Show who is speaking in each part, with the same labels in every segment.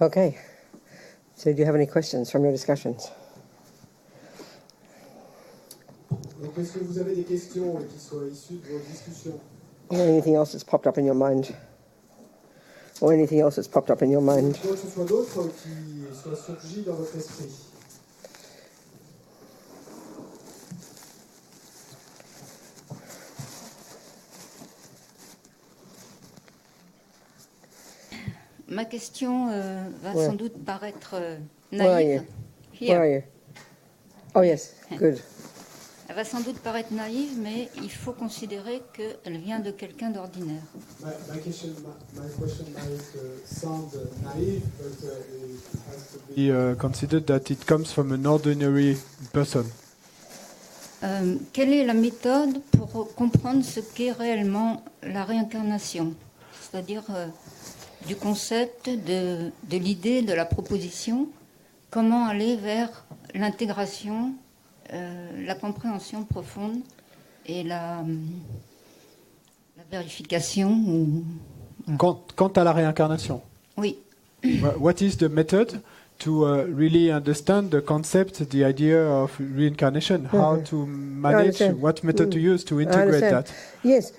Speaker 1: Okay. So do you have any questions from your discussions?
Speaker 2: Donc, est-ce que vous avez des questions qui soient issues de vos discussions?
Speaker 1: Or anything else that's popped up in your mind? Or anything else that's popped up in your mind?
Speaker 2: Quoi que ce soit d'autre qui soit surgi dans votre esprit.
Speaker 3: Ma question va
Speaker 1: Ouais.
Speaker 3: sans doute paraître
Speaker 1: Where are you?
Speaker 3: naïve.
Speaker 1: Where are you? Oh, yes. Good.
Speaker 3: Elle va sans doute paraître naïve, mais il faut considérer qu'elle vient de quelqu'un d'ordinaire.
Speaker 2: My question might sound naive, but it has to be
Speaker 4: Considered that it comes from an ordinary person.
Speaker 3: Quelle est la méthode pour comprendre ce qu'est réellement la réincarnation? C'est-à-dire du concept, de l'idée, de la proposition, comment aller vers l'intégration, la compréhension profonde et la vérification.
Speaker 4: Quant à la réincarnation,
Speaker 3: Oui.
Speaker 4: what is the method to really understand the concept, the idea of reincarnation? How to manage,
Speaker 1: understand.
Speaker 4: what method to use to
Speaker 1: I
Speaker 4: integrate
Speaker 1: understand.
Speaker 4: that?
Speaker 1: Yes.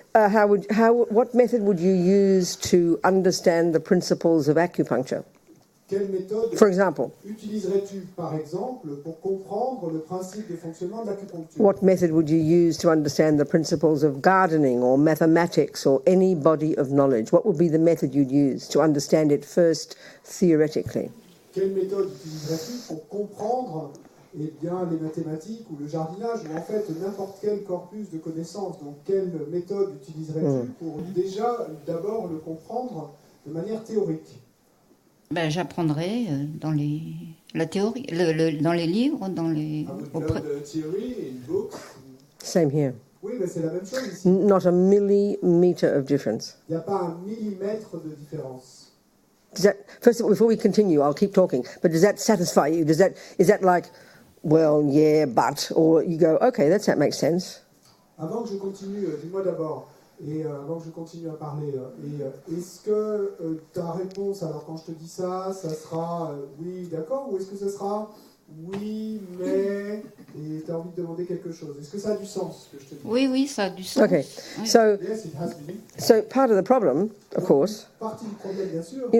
Speaker 1: What method would you use to understand the principles of acupuncture?
Speaker 2: Quelle méthode
Speaker 1: For example,
Speaker 2: utiliserais-tu, par exemple, pour comprendre le principe de fonctionnement de l'acupuncture?
Speaker 1: what method would you use to understand the principles of gardening or mathematics or any body of knowledge? What would be the method you'd use to understand it first theoretically?
Speaker 2: Quelle méthode utiliserais-tu pour comprendre les mathématiques ou le jardinage ou en fait n'importe quel corpus de connaissances? Donc quelle méthode utiliserais-tu pour déjà d'abord le comprendre de manière théorique?
Speaker 3: Ben, j'apprendrai dans la théorie, dans les livres, dans les.
Speaker 2: I would learn the theory in books.
Speaker 1: Same here.
Speaker 2: Oui, mais c'est la même chose ici.
Speaker 1: Not a millimeter of difference.
Speaker 2: Il n'y a pas un millimètre de différence.
Speaker 1: First of all, before we continue, I'll keep talking, but does that satisfy you? Is that like, well, yeah, but, or you go, okay, that makes sense?
Speaker 2: Avant que je continue, dis-moi d'abord, et avant que je continue à parler, est-ce que ta réponse, alors quand je te dis ça, ça sera oui, d'accord, ou est-ce que ça sera oui, mais, et tu as envie de demander quelque chose? Est-ce que ça a du sens, ce que je te dis?
Speaker 3: Oui, ça a du sens.
Speaker 1: Okay,
Speaker 3: Oui.
Speaker 1: so
Speaker 2: Yes, it has been.
Speaker 1: part of the problem, of course,
Speaker 2: Partie du problème, bien sûr,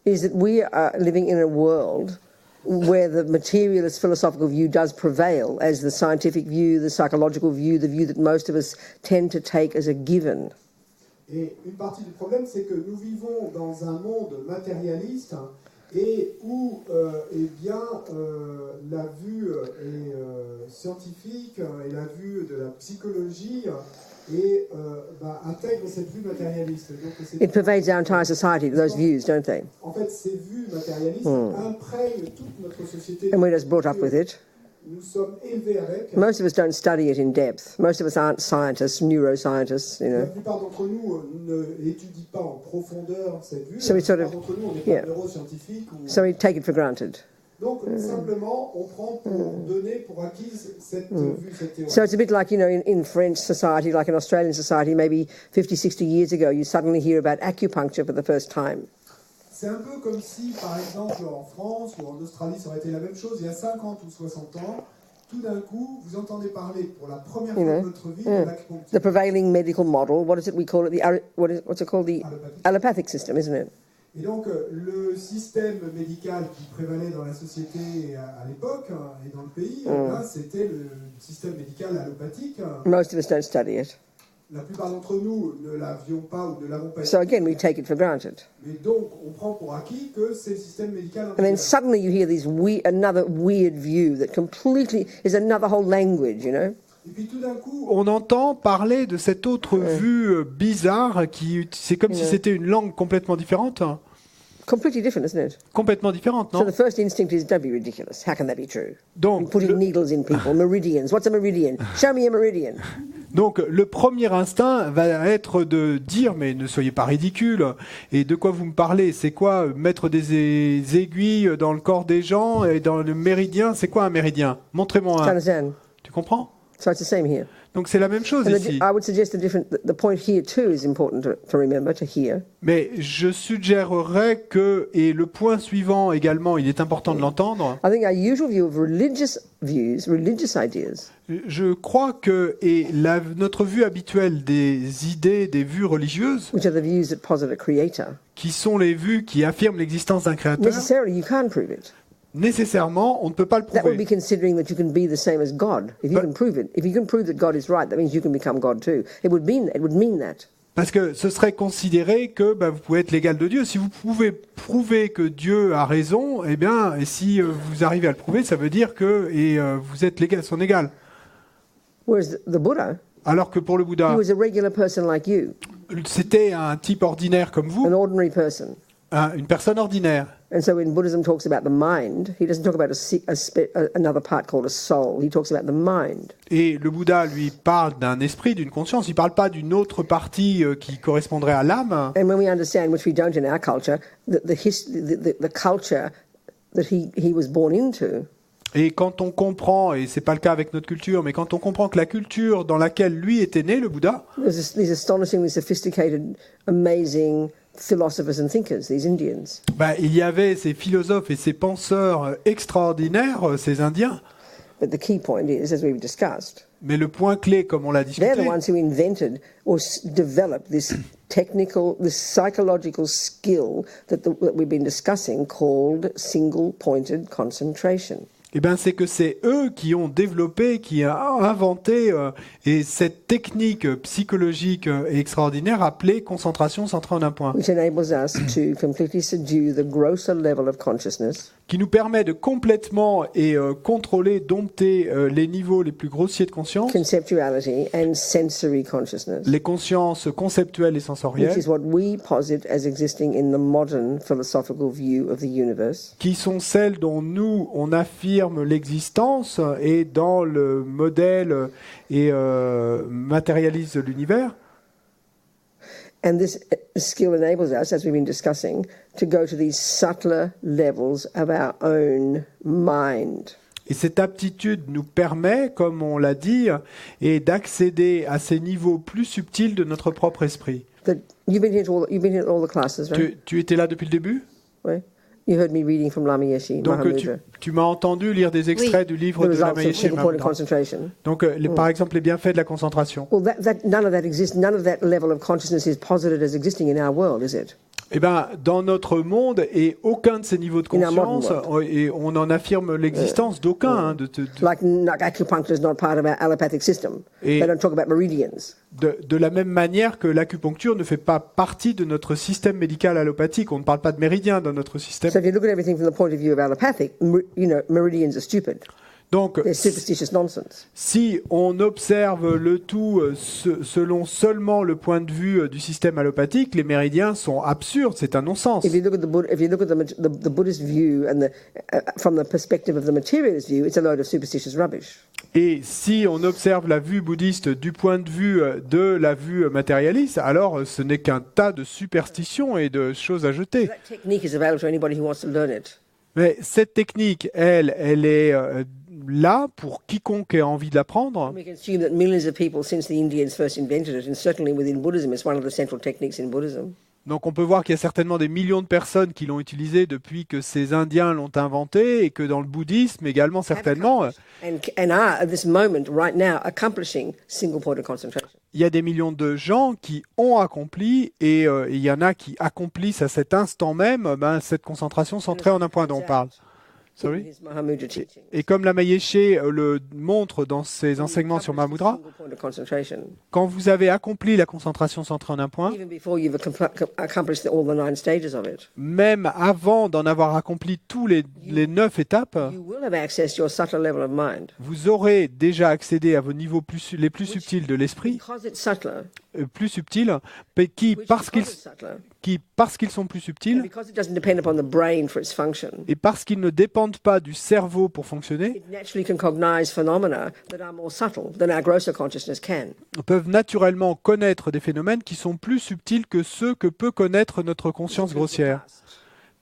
Speaker 1: is that we are living in a world where the materialist philosophical view does prevail as the scientific view, the psychological view, the view that most of us tend to take as a given.
Speaker 2: Et une partie du problème, c'est que nous vivons dans un monde matérialiste et où la vue scientifique et la vue de la psychologie intègre cette vue matérialiste. Donc,
Speaker 1: It pervades our entire society, those views, don't they?
Speaker 2: en fait, ces vues matérialistes imprègnent toute notre société.
Speaker 1: And we're just brought up with it.
Speaker 2: Nous sommes élevés avec.
Speaker 1: Most of us don't study it in depth. Most of us aren't scientists, neuroscientists,
Speaker 2: La plupart d'entre nous n'étudient pas en profondeur cette vue.
Speaker 1: So
Speaker 2: La
Speaker 1: we sort
Speaker 2: plupart
Speaker 1: of-
Speaker 2: d'entre nous, on n'est
Speaker 1: yeah.
Speaker 2: pas neuroscientifiques.
Speaker 1: So we take it for granted.
Speaker 2: Donc, simplement, on prend pour donner pour acquise cette vue, cette théorie.
Speaker 1: So it's a bit like, in French society, like in Australian society, maybe 50, 60 years ago, you suddenly hear about acupuncture for the first time.
Speaker 2: C'est un peu comme si, par exemple, en France ou en Australie, ça aurait été la même chose, il y a 50 ou 60 ans, tout d'un coup, vous entendez parler pour la première fois de votre vie de
Speaker 1: The
Speaker 2: l'acupuncture
Speaker 1: prevailing medical model, what is it we call it? What's it called? The allopathic system, isn't it?
Speaker 2: Et donc, le système médical qui prévalait dans la société à l'époque et dans le pays, là, c'était le système médical allopathique.
Speaker 1: Most of us don't study it.
Speaker 2: La plupart d'entre nous ne l'avions pas ou ne l'avons pas
Speaker 1: So
Speaker 2: étudié.
Speaker 1: again, we take it for granted.
Speaker 2: Mais donc, on prend pour acquis que c'est le système médical
Speaker 1: And then
Speaker 2: mondial.
Speaker 1: suddenly you hear another weird view that completely is another whole language,
Speaker 2: Et puis tout d'un coup,
Speaker 4: On entend parler de cette autre vue bizarre c'est comme si c'était une langue complètement différente.
Speaker 1: Completely different, isn't it?
Speaker 4: Complètement différente,
Speaker 1: So
Speaker 4: non?
Speaker 1: the first instinct is, don't be ridiculous. How can that be true?
Speaker 4: Donc,
Speaker 1: Putting
Speaker 4: le,
Speaker 1: needles in people, meridians. What's a meridian? Show me a meridian.
Speaker 4: donc, le premier instinct va être de dire, mais ne soyez pas ridicule, et de quoi vous me parlez? C'est quoi mettre des aiguilles dans le corps des gens et dans le méridien? C'est quoi un méridien? Montrez-moi
Speaker 1: Do you
Speaker 4: un.
Speaker 1: understand?
Speaker 4: Tu comprends?
Speaker 1: So it's the same here.
Speaker 4: Donc c'est la même chose
Speaker 1: And
Speaker 4: ici.
Speaker 1: I would suggest the point here too is important to remember, to hear.
Speaker 4: Mais je suggérerais que, et le point suivant également, il est important de l'entendre,
Speaker 1: I think our usual view of religious views, religious ideas,
Speaker 4: je crois que, notre vue habituelle des idées, des vues religieuses,
Speaker 1: which are the views that posit a creator,
Speaker 4: qui sont les vues qui affirment l'existence d'un créateur,
Speaker 1: necessarily you can't prove it.
Speaker 4: nécessairement, on ne peut pas le
Speaker 1: That would be
Speaker 4: prouver.
Speaker 1: considering that you can be the same as God. If you can prove it, if you can prove that God is right, that means you can become God too. It would mean that.
Speaker 4: Parce que ce serait considéré que vous pouvez être l'égal de Dieu. Si vous pouvez prouver que Dieu a raison, eh bien, et si vous arrivez à le prouver, ça veut dire que vous êtes son égal.
Speaker 1: Whereas the Buddha,
Speaker 4: Alors que pour le
Speaker 1: he
Speaker 4: Bouddha,
Speaker 1: was a regular person like you,
Speaker 4: c'était un type ordinaire comme
Speaker 1: an
Speaker 4: vous,
Speaker 1: ordinary person.
Speaker 4: une personne ordinaire.
Speaker 1: And so when Buddhism talks about the mind, he doesn't talk about another part called a soul. He talks about the mind.
Speaker 4: Et le Bouddha, lui, parle d'un esprit, d'une conscience. Il ne parle pas d'une autre partie qui correspondrait à l'âme.
Speaker 1: And when we understand, which we don't in our culture, the culture that he was born into,
Speaker 4: Et quand on comprend, et c'est pas le cas avec notre culture, mais quand on comprend que la culture dans laquelle lui était né, le Bouddha,
Speaker 1: there's these astonishingly sophisticated, amazing philosophers and thinkers, these Indians.
Speaker 4: il y avait ces philosophes et ces penseurs extraordinaires, ces Indiens.
Speaker 1: But the key point is, as we've discussed,
Speaker 4: Mais le point clé, comme on l'a
Speaker 1: they're
Speaker 4: discuté,
Speaker 1: the ones who invented or developed this psychological skill that we've been discussing called single-pointed concentration.
Speaker 4: c'est que c'est eux qui ont développé, qui ont inventé et cette technique psychologique extraordinaire appelée concentration centrée en un point,
Speaker 1: Which enables us to completely subdue the grosser level of consciousness
Speaker 4: qui nous permet de complètement contrôler, dompter les niveaux les plus grossiers de conscience,
Speaker 1: conceptuality and sensory consciousness,
Speaker 4: les consciences conceptuelles et
Speaker 1: which
Speaker 4: sensorielles,
Speaker 1: is what we posit as existing in the modern philosophical view of the universe.
Speaker 4: qui sont celles dont nous, on affirme l'existence et dans le modèle et matérialise l'univers.
Speaker 1: And this skill enables us, as we've been discussing, to go to these subtler levels of our own mind.
Speaker 4: Et cette aptitude nous permet, comme on l'a dit, et d'accéder à ces niveaux plus subtils de notre propre esprit.
Speaker 1: You've been here to all the classes, right?
Speaker 4: Tu étais là depuis le début?
Speaker 1: Right? You heard me reading from Lama Yeshe,
Speaker 4: Donc
Speaker 1: Mahamudra.
Speaker 4: tu m'as entendu lire des extraits du livre
Speaker 1: The
Speaker 4: de la
Speaker 1: results of
Speaker 4: Mahamudra.
Speaker 1: single-pointed concentration.
Speaker 4: Donc, par exemple, les bienfaits de la concentration.
Speaker 1: Well, none of that exists. None of that level of consciousness is posited as existing in our world, is it?
Speaker 4: Dans notre monde, et aucun de ces niveaux de
Speaker 1: In our modern
Speaker 4: conscience, et on en affirme l'existence d'aucun.
Speaker 1: Like acupuncture is not part of our allopathic system.
Speaker 4: Et-
Speaker 1: They don't talk about meridians.
Speaker 4: De la même manière que l'acupuncture ne fait pas partie de notre système médical allopathique. On ne parle pas de méridien dans notre système.
Speaker 1: So if you look at everything from the point of view of allopathic, meridians are stupid.
Speaker 4: Donc,
Speaker 1: They're superstitious nonsense.
Speaker 4: si on observe le tout selon seulement le point de vue du système allopathique, les méridiens sont absurdes, c'est un non-sens.
Speaker 1: If you look at the Buddhist view and from the perspective of the materialist view, it's a load of superstitious rubbish.
Speaker 4: Et si on observe la vue bouddhiste du point de vue de la vue matérialiste, alors ce n'est qu'un tas de superstitions et de choses à jeter.
Speaker 1: That technique is available to anybody who wants to learn it.
Speaker 4: Mais cette technique, elle est là pour quiconque ait envie de l'apprendre.
Speaker 1: We can assume that millions of people since the Indians first invented it, and certainly within Buddhism, it's one of the central techniques in Buddhism.
Speaker 4: Donc on peut voir qu'il y a certainement des millions de personnes qui l'ont utilisé depuis que ces Indiens l'ont inventé et que dans le bouddhisme également certainement,
Speaker 1: And are, at this moment, right now, accomplishing single-pointed concentration.
Speaker 4: il y a des millions de gens qui ont accompli et il y en a qui accomplissent à cet instant même cette concentration centrée en un point dont on parle. Sorry.
Speaker 1: His Mahamudra teaching.
Speaker 4: Et comme Lama Yeshe le montre dans ses enseignements sur Mahamudra,
Speaker 1: Single-pointed concentration.
Speaker 4: quand vous avez accompli la concentration centrée en un point,
Speaker 1: Even before you've accomplished all the 9 stages of it,
Speaker 4: même avant d'en avoir accompli tous les 9 étapes,
Speaker 1: you will have access to your subtler level of mind.
Speaker 4: vous aurez déjà accédé à vos niveaux les plus subtils de l'esprit,
Speaker 1: Because it's subtler,
Speaker 4: plus subtils, mais qui, parce qu'ils sont plus
Speaker 1: and
Speaker 4: subtils,
Speaker 1: because it doesn't depend upon the brain for its function,
Speaker 4: et parce qu'ils ne dépendent pas du cerveau pour fonctionner,
Speaker 1: it naturally can cognize phenomena that are more subtle than our grosser consciousness can.
Speaker 4: peuvent naturellement connaître des phénomènes qui sont plus subtils que ceux que peut connaître notre conscience grossière.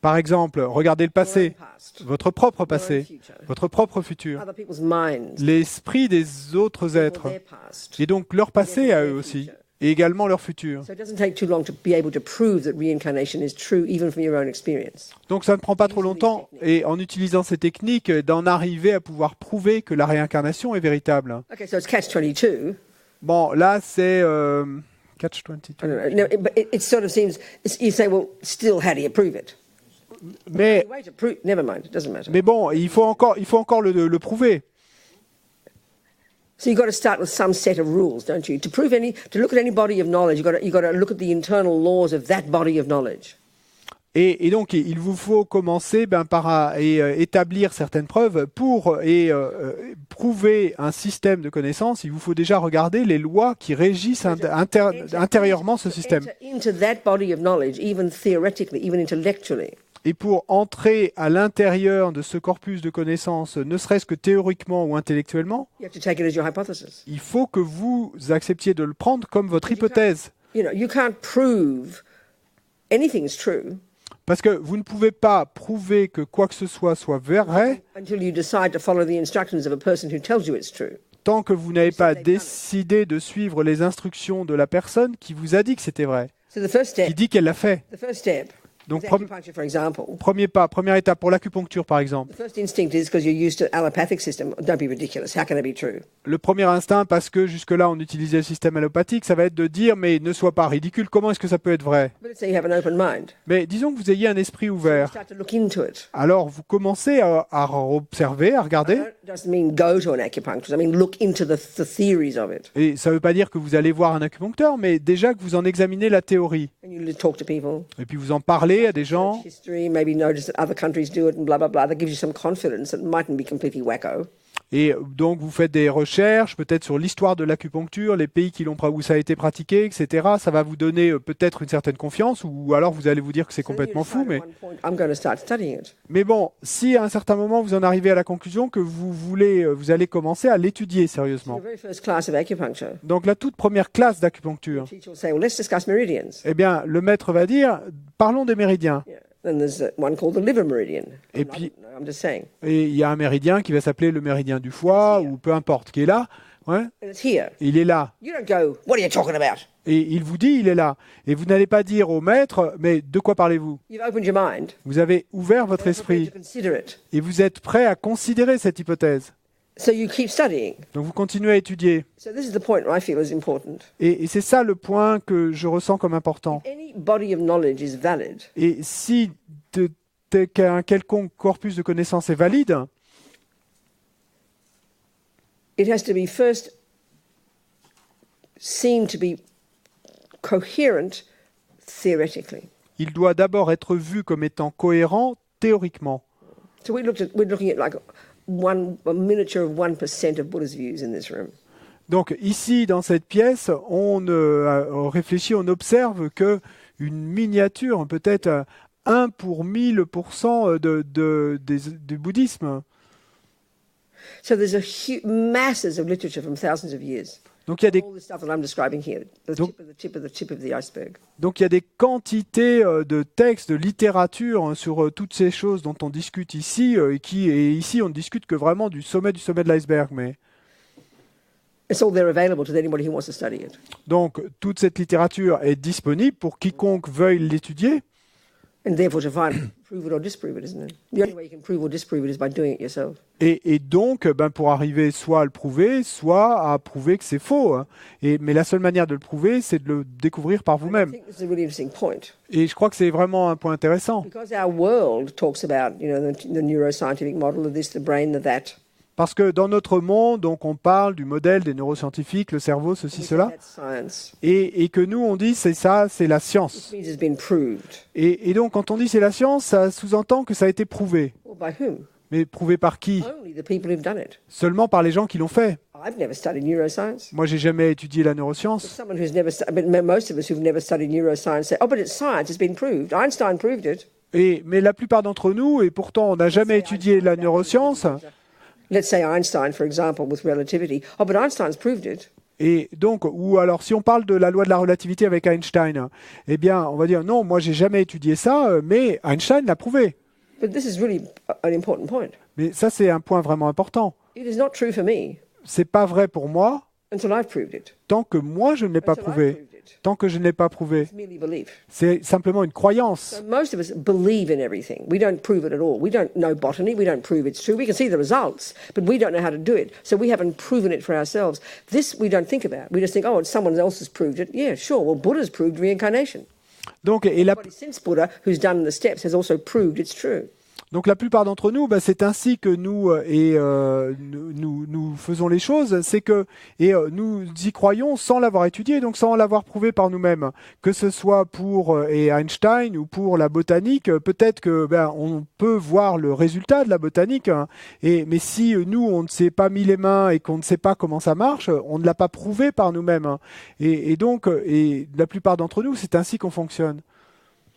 Speaker 4: Par exemple, regardez le
Speaker 1: your own
Speaker 4: passé,
Speaker 1: past,
Speaker 4: votre propre
Speaker 1: your own
Speaker 4: passé,
Speaker 1: future,
Speaker 4: votre propre futur,
Speaker 1: other people's minds,
Speaker 4: l'esprit des autres
Speaker 1: therefore
Speaker 4: êtres,
Speaker 1: their past.
Speaker 4: et donc leur passé à eux aussi, et également leur futur.
Speaker 1: So it doesn't take too long to be able to prove that reincarnation is true, even from your own experience.
Speaker 4: Donc ça ne prend pas trop longtemps, et en utilisant ces techniques, d'en arriver à pouvoir prouver que la réincarnation est véritable.
Speaker 1: Okay, so it's catch-22.
Speaker 4: Bon, là c'est catch
Speaker 1: I don't
Speaker 4: 22.
Speaker 1: know. No, but it sort of seems you say, well, still, how do you prove it?
Speaker 4: Mais,
Speaker 1: The way to prove, never mind, it doesn't matter.
Speaker 4: mais bon, il faut encore le prouver.
Speaker 1: So you've got to start with some set of rules, don't you? To look at any body of knowledge, you've got to look at the internal laws of that body of knowledge.
Speaker 4: Et donc, il vous faut commencer par établir certaines preuves pour prouver un système de connaissances. Il vous faut déjà regarder les lois qui régissent intérieurement ce système.
Speaker 1: Enter into that body of knowledge, even theoretically, even intellectually.
Speaker 4: Et pour entrer à l'intérieur de ce corpus de connaissances, ne serait-ce que théoriquement ou intellectuellement,
Speaker 1: You have to take it as your hypothesis.
Speaker 4: il faut que vous acceptiez de le prendre comme votre hypothèse.
Speaker 1: You know, you can't prove anything's true
Speaker 4: Parce que vous ne pouvez pas prouver que quoi que ce soit vrai
Speaker 1: until you decide to follow the instructions of a person who tells you it's true.
Speaker 4: tant que vous n'avez pas décidé de suivre les instructions de la personne qui vous a dit que c'était vrai,
Speaker 1: So the first
Speaker 4: qui
Speaker 1: step,
Speaker 4: dit qu'elle l'a fait. Donc,
Speaker 1: with acupuncture, for example,
Speaker 4: premier pas, première étape pour l'acupuncture, par exemple.
Speaker 1: the first instinct is because you're used to allopathic system. Don't be ridiculous. How can it be true?
Speaker 4: Le premier instinct, parce que jusque-là, on utilisait le système allopathique, ça va être de dire, mais ne sois pas ridicule, comment est-ce que ça peut être vrai?
Speaker 1: But let's say you have an open mind.
Speaker 4: Mais disons que vous ayez un esprit
Speaker 1: You
Speaker 4: ouvert.
Speaker 1: start to look into it.
Speaker 4: Alors, vous commencez à observer, à regarder.
Speaker 1: It doesn't mean go to an acupuncturist. I mean look into the theories of it.
Speaker 4: Et ça ne veut pas dire que vous allez voir un acupuncteur, mais déjà que vous en examinez la théorie.
Speaker 1: And you talk to people.
Speaker 4: Et puis vous en parlez à des gens.
Speaker 1: History, maybe notice that other countries do it and blah, blah, blah. That gives you some confidence that mightn't be completely wacko.
Speaker 4: Et donc vous faites des recherches, peut-être sur l'histoire de l'acupuncture, les pays où ça a été pratiqué, etc. Ça va vous donner peut-être une certaine confiance, ou alors vous allez vous dire que c'est complètement fou.
Speaker 1: I'm going to start studying it.
Speaker 4: Mais bon, si à un certain moment vous en arrivez à la conclusion que vous allez commencer à l'étudier sérieusement.
Speaker 1: The very first class of acupuncture,
Speaker 4: Donc la toute première classe d'acupuncture,
Speaker 1: the teacher will say, well, let's discuss meridians.
Speaker 4: eh bien le maître va dire, parlons des méridiens.
Speaker 1: Yeah. Then there's one called the liver meridian.
Speaker 4: Et
Speaker 1: I'm
Speaker 4: puis-
Speaker 1: I'm just saying.
Speaker 4: Et il y a un méridien qui va s'appeler le méridien du foie, ou peu importe, qui est là. Ouais,
Speaker 1: And it's here.
Speaker 4: il est là.
Speaker 1: You don't go, what are you talking about?
Speaker 4: Et il vous dit, il est là. Et vous n'allez pas dire au maître, mais de quoi parlez-vous?
Speaker 1: You've opened your mind.
Speaker 4: Vous avez ouvert votre
Speaker 1: You're prepared
Speaker 4: esprit
Speaker 1: to consider it.
Speaker 4: et vous êtes prêt à considérer cette hypothèse.
Speaker 1: So you keep studying.
Speaker 4: Donc vous continuez à étudier.
Speaker 1: So this is the point I feel is important.
Speaker 4: Et c'est ça le point que je ressens comme important.
Speaker 1: Any body of knowledge is valid.
Speaker 4: Et si qu'un quelconque corpus de connaissances est valide,
Speaker 1: It has to be first seen to be coherent theoretically.
Speaker 4: il doit d'abord être vu comme étant cohérent théoriquement.
Speaker 1: So we're looking at like a miniature of 1% of Buddha's views in this room.
Speaker 4: Donc ici, dans cette pièce, on réfléchit, on observe que une miniature, peut-être 1 pour 1000% du bouddhisme.
Speaker 1: So there's masses of literature from thousands of years.
Speaker 4: Donc il y a des,
Speaker 1: All the stuff that I'm describing here, the
Speaker 4: Donc-
Speaker 1: tip of the iceberg.
Speaker 4: donc il y a des quantités de textes, de littérature sur toutes ces choses dont on discute ici, et ici on ne discute que vraiment du sommet de l'iceberg. Mais
Speaker 1: It's all there available to anybody who wants to study it.
Speaker 4: donc toute cette littérature est disponible pour quiconque veuille l'étudier.
Speaker 1: And therefore to find prove it or disprove it, isn't it? The only way you can prove or disprove it is by doing it yourself.
Speaker 4: Et donc, pour arriver soit à le prouver, soit à prouver que c'est faux. Hein. Mais la seule manière de le prouver, c'est de le découvrir par
Speaker 1: I
Speaker 4: vous-même.
Speaker 1: think this is a really interesting point.
Speaker 4: Et je crois que c'est vraiment un point intéressant.
Speaker 1: Because our world talks about, the neuroscientific model of this, the brain, the that.
Speaker 4: Parce que dans notre monde, donc, on parle du modèle des neuroscientifiques, le cerveau, ceci,
Speaker 1: We say
Speaker 4: cela.
Speaker 1: that's science.
Speaker 4: Et que nous, on dit, c'est ça, c'est la
Speaker 1: This
Speaker 4: science.
Speaker 1: means it's been proved.
Speaker 4: Et donc, quand on dit c'est la science, ça sous-entend que ça a été prouvé.
Speaker 1: Well, by whom?
Speaker 4: Mais prouvé par qui?
Speaker 1: Only the people who've done it.
Speaker 4: Seulement par les gens qui l'ont fait.
Speaker 1: I've never studied neuroscience.
Speaker 4: Moi, j'ai jamais étudié la
Speaker 1: But
Speaker 4: neuroscience.
Speaker 1: someone who's never, but most of us who've never studied neuroscience say, oh, but it's science, it's been proved. Einstein proved it.
Speaker 4: Mais la plupart d'entre nous, et pourtant on n'a jamais étudié la neuroscience,
Speaker 1: Let's say Einstein, for example, with relativity. Oh, but Einstein's proved it.
Speaker 4: Et donc, ou alors si on parle de la loi de la relativité avec Einstein, eh bien, on va dire non, moi j'ai jamais étudié ça, mais Einstein l'a prouvé.
Speaker 1: But this is really an important point.
Speaker 4: Mais ça, c'est un point vraiment important.
Speaker 1: It is not true for me
Speaker 4: C'est pas vrai pour moi
Speaker 1: until I've proved it.
Speaker 4: tant que moi je ne l'ai pas
Speaker 1: Until I've
Speaker 4: prouvé.
Speaker 1: proved it.
Speaker 4: Tant que je ne l'ai pas prouvé.
Speaker 1: It's merely belief.
Speaker 4: C'est simplement une croyance.
Speaker 1: So most of us believe in everything. We don't prove it at all. We don't know botany. We don't prove it's true. We can see the results, but we don't know how to do it. So we haven't proven it for ourselves. This we don't think about. We just think, oh, someone else has proved it. Yeah, sure. Well, Buddha's proved reincarnation.
Speaker 4: Donc,
Speaker 1: Everybody since Buddha who's done the steps has also proved it's true.
Speaker 4: Donc la plupart d'entre nous, c'est ainsi que nous faisons les choses, c'est que nous y croyons sans l'avoir étudié, donc sans l'avoir prouvé par nous-mêmes. Que ce soit pour Einstein ou pour la botanique, peut-être que on peut voir le résultat de la botanique, hein, mais si nous on ne s'est pas mis les mains et qu'on ne sait pas comment ça marche, on ne l'a pas prouvé par nous-mêmes. Hein. Et donc la plupart d'entre nous, c'est ainsi qu'on fonctionne.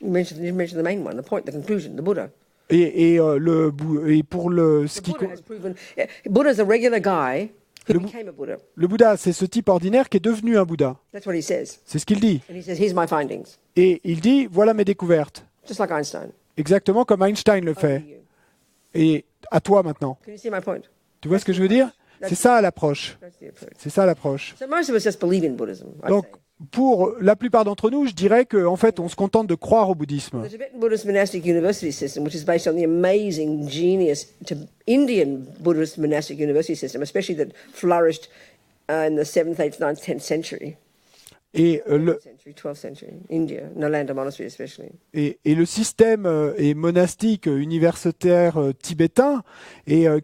Speaker 1: You mentioned the main one, the point, the conclusion, the Buddha.
Speaker 4: Et pour ce
Speaker 1: The
Speaker 4: qui
Speaker 1: Buddha has proven. Buddha's a regular guy who became a Buddha.
Speaker 4: le Bouddha, c'est ce type ordinaire qui est devenu un Bouddha.
Speaker 1: That's what he says.
Speaker 4: C'est ce qu'il dit.
Speaker 1: And he says, here's my findings.
Speaker 4: Et il dit, voilà mes découvertes.
Speaker 1: Just like Einstein.
Speaker 4: Exactement comme Einstein le
Speaker 1: Over
Speaker 4: fait.
Speaker 1: to you.
Speaker 4: Et à toi maintenant.
Speaker 1: Can you see my point?
Speaker 4: Tu vois ce que je veux dire? C'est ça l'approche.
Speaker 1: That's the approach.
Speaker 4: C'est ça l'approche.
Speaker 1: So most of us just believe in Buddhism, I'd
Speaker 4: Donc,
Speaker 1: say.
Speaker 4: pour la plupart d'entre nous, je dirais qu'en fait, on se contente de croire au bouddhisme.
Speaker 1: The Tibetan Buddhist monastic university system, which is based on the amazing genius Indian Buddhist monastic university system, especially that flourished in the 7th, 8th, 9th, 10th century.
Speaker 4: Et,
Speaker 1: 12th century, India, Nalanda Monastery especially.
Speaker 4: et le système monastique universitaire tibétain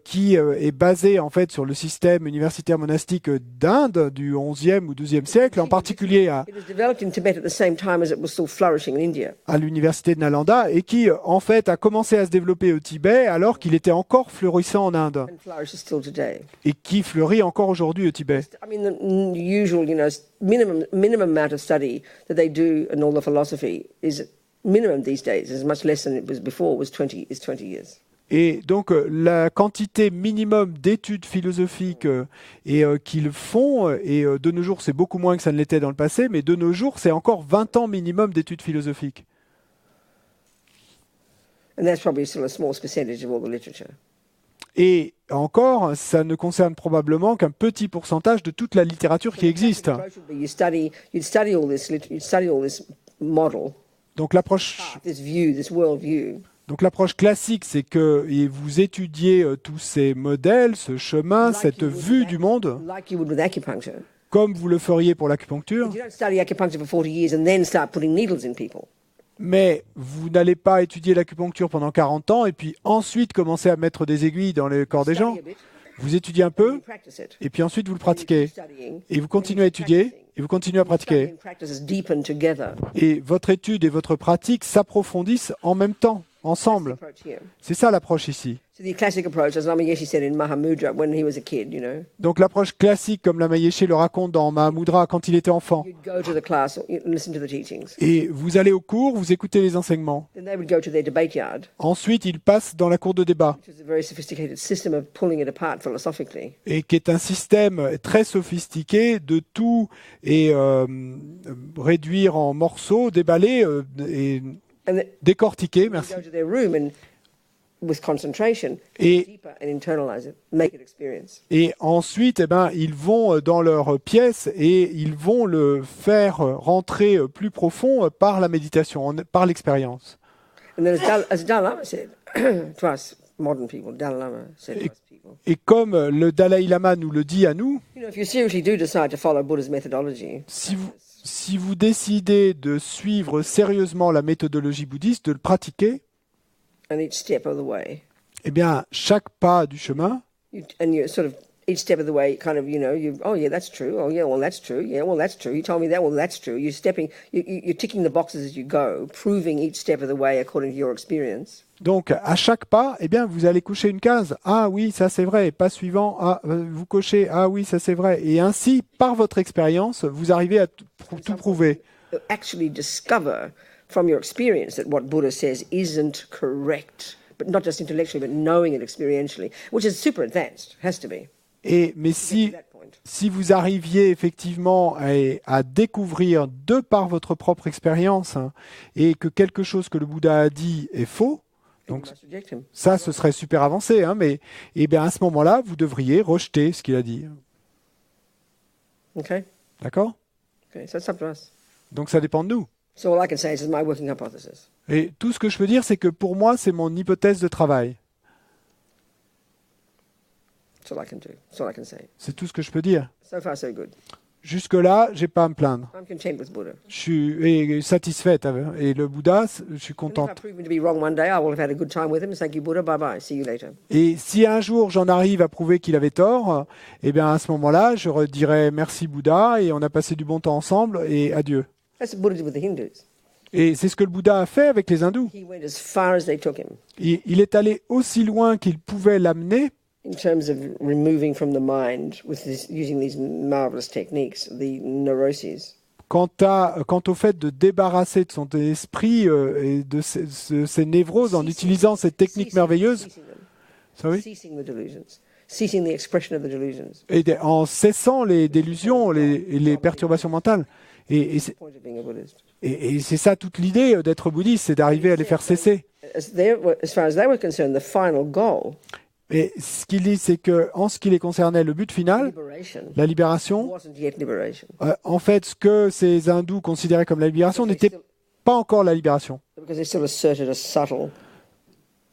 Speaker 4: qui est basé en fait sur le système universitaire monastique d'Inde du 11e ou 12e siècle, en particulier
Speaker 1: It was developed in Tibet at the same time as it was still flourishing in India.
Speaker 4: à l'université de Nalanda, et qui en fait a commencé à se développer au Tibet alors qu'il était encore florissant en Inde,
Speaker 1: And flourishes still today.
Speaker 4: et qui fleurit encore aujourd'hui au Tibet.
Speaker 1: I mean, the usual, minimum amount of study that they do in all the philosophy is minimum these days, is much less than it was before, is 20 years.
Speaker 4: Et donc la quantité minimum d'études philosophiques qu'ils font, et de nos jours c'est beaucoup moins que ça ne l'était dans le passé, mais de nos jours c'est encore 20 ans minimum d'études philosophiques.
Speaker 1: And that's probably still a small percentage of all the literature.
Speaker 4: Et encore, ça ne concerne probablement qu'un petit pourcentage de toute la littérature qui existe.
Speaker 1: You'd study all this model,
Speaker 4: Donc l'approche
Speaker 1: this world view.
Speaker 4: Donc l'approche classique, c'est que vous étudiez tous ces modèles, ce chemin, cette vue du monde,
Speaker 1: Like you would with acupuncture.
Speaker 4: comme vous le feriez pour l'acupuncture,
Speaker 1: You don't study acupuncture for 40 years and then start putting needles in people.
Speaker 4: mais vous n'allez pas étudier l'acupuncture pendant 40 ans et puis ensuite commencer à mettre des aiguilles dans le corps des gens.
Speaker 1: Study a bit,
Speaker 4: Vous étudiez un peu
Speaker 1: you practice it.
Speaker 4: et puis ensuite vous le
Speaker 1: You
Speaker 4: pratiquez.
Speaker 1: keep studying,
Speaker 4: Et vous continuez à étudier et vous continuez à
Speaker 1: study
Speaker 4: pratiquer.
Speaker 1: and practices deepen together.
Speaker 4: Et votre étude et votre pratique s'approfondissent en même temps, ensemble.
Speaker 1: Approach here.
Speaker 4: C'est ça l'approche ici.
Speaker 1: So the classic approach, as Lama Yeshe said in Mahamudra when he was a kid,
Speaker 4: Donc l'approche classique, comme Lama Yeshe le raconte dans Mahamudra quand il était enfant.
Speaker 1: you'd go to the class and listen to the teachings.
Speaker 4: Et vous allez au cours, vous écoutez les enseignements.
Speaker 1: Then they would go to their debate yard,
Speaker 4: Ensuite, il passe dans la cour de débat,
Speaker 1: which is a very sophisticated system of pulling it apart philosophically.
Speaker 4: et qui est un système très sophistiqué de tout et réduire en morceaux, déballer et
Speaker 1: And
Speaker 4: décortiquer,
Speaker 1: you
Speaker 4: merci.
Speaker 1: go to their room and with concentration,
Speaker 4: Et,
Speaker 1: deeper and internalize it, make it experience.
Speaker 4: et ensuite, ils vont dans leur pièce et ils vont le faire rentrer plus profond par la méditation, par l'expérience.
Speaker 1: And then as Dalai Lama said to us modern people, Dalai Lama said to us people,
Speaker 4: Et comme le Dalai Lama nous le dit à nous,
Speaker 1: if you seriously do decide to follow Buddha's methodology,
Speaker 4: si vous décidez de suivre sérieusement la méthodologie bouddhiste, de le pratiquer,
Speaker 1: and each step of the way,
Speaker 4: eh bien, chaque pas du chemin,
Speaker 1: and you sort of each step of the way, kind of, oh yeah, that's true. Oh yeah, well that's true. Yeah, well that's true. You told me that. Well that's true. You're ticking the boxes as you go, proving each step of the way according to your experience.
Speaker 4: donc à chaque pas, eh bien, vous allez cocher une case. Ah oui, ça c'est vrai. Pas suivant. Ah, vous cochez. Ah oui, ça c'est vrai. Et ainsi, par votre expérience, vous arrivez à tout prouver.
Speaker 1: You actually discover from your experience that what Buddha says isn't correct, but not just intellectually, but knowing it experientially, which is super advanced, has to be.
Speaker 4: Mais si,
Speaker 1: That point.
Speaker 4: si vous arriviez effectivement à découvrir de par votre propre expérience et que quelque chose que le Bouddha a dit est faux, donc ça, ce serait super avancé, mais bien à ce moment-là, vous devriez rejeter ce qu'il a dit.
Speaker 1: Okay?
Speaker 4: D'accord?
Speaker 1: Okay, so it's up to us.
Speaker 4: Donc ça dépend de nous.
Speaker 1: So all I can say is it's my working hypothesis.
Speaker 4: Et tout ce que je peux dire, c'est que pour moi, c'est mon hypothèse de travail.
Speaker 1: That's all I can do. That's all I can say.
Speaker 4: C'est tout ce que je peux dire.
Speaker 1: So far, so good.
Speaker 4: Jusque-là, j'ai pas à me plaindre.
Speaker 1: I'm content with Buddha.
Speaker 4: Je suis satisfaite. Et le Bouddha, je suis
Speaker 1: And if I
Speaker 4: contente.
Speaker 1: prove him to be wrong one day, I will have had a good time with him. Thank you, Buddha. Bye bye. See you later.
Speaker 4: Et si un jour j'en arrive à prouver qu'il avait tort, eh bien à ce moment-là, je redirai merci Bouddha et on a passé du bon temps ensemble et adieu.
Speaker 1: That's what Buddha did with the Hindus.
Speaker 4: Et c'est ce que le Bouddha a fait avec les hindous.
Speaker 1: He went as far as they took him
Speaker 4: Il est allé aussi loin qu'il pouvait l'amener
Speaker 1: in terms of removing from the mind, using these marvelous techniques, the neuroses.
Speaker 4: quant au fait de débarrasser de son esprit et de ses névroses en utilisant ces techniques merveilleuses.
Speaker 1: Ceasing them.
Speaker 4: Sorry?
Speaker 1: Ceasing the delusions. Ceasing the expression of the delusions.
Speaker 4: Et en cessant les délusions et les perturbations mentales. Et
Speaker 1: The point of being a Buddhist.
Speaker 4: c'est ça toute l'idée d'être bouddhiste, c'est d'arriver à les faire cesser.
Speaker 1: As far as they were concerned, the final goal,
Speaker 4: Et ce qu'il dit, c'est que en ce qui les concernait, le but final,
Speaker 1: liberation,
Speaker 4: la libération,
Speaker 1: wasn't yet liberation.
Speaker 4: en fait, ce que ces hindous considéraient comme la libération n'était pas encore la libération.
Speaker 1: Because they still asserted a subtle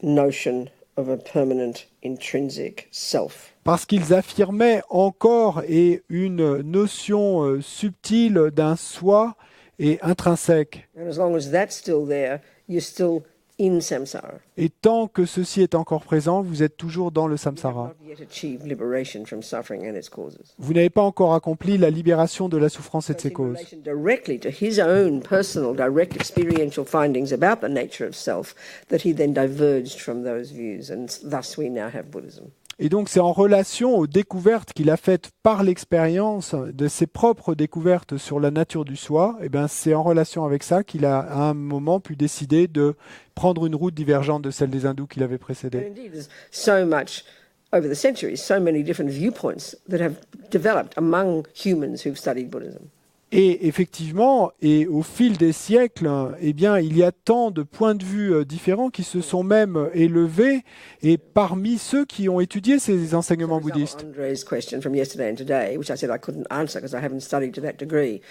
Speaker 1: notion of a permanent intrinsic self.
Speaker 4: Parce qu'ils affirmaient encore une notion subtile d'un soi et intrinsèque.
Speaker 1: And as long as that's still there, you're still in samsara.
Speaker 4: Et tant que ceci est encore présent, vous êtes toujours dans le
Speaker 1: You have
Speaker 4: samsara.
Speaker 1: not yet achieved liberation from suffering and its causes.
Speaker 4: Vous n'avez pas encore accompli la libération de la souffrance et de
Speaker 1: So
Speaker 4: ses
Speaker 1: in
Speaker 4: causes.
Speaker 1: relation directly to his own personal, direct experiential findings about the nature of self, that he then diverged from those views, and thus we now have Buddhism.
Speaker 4: Et donc c'est en relation aux découvertes qu'il a faites par l'expérience de ses propres découvertes sur la nature du soi, et bien c'est en relation avec ça qu'il a à un moment pu décider de prendre une route divergente de celle des hindous qu'il avait
Speaker 1: And
Speaker 4: précédée.
Speaker 1: indeed, there's so much over the centuries, so many different viewpoints that have developed among humans who've studied Buddhism.
Speaker 4: Et effectivement, et au fil des siècles, eh bien, il y a tant de points de vue différents qui se sont même élevés, et parmi ceux qui ont étudié ces enseignements
Speaker 1: For example,
Speaker 4: bouddhistes.
Speaker 1: Andre's question from yesterday and today, which I said I couldn't answer because I haven't studied to that degree,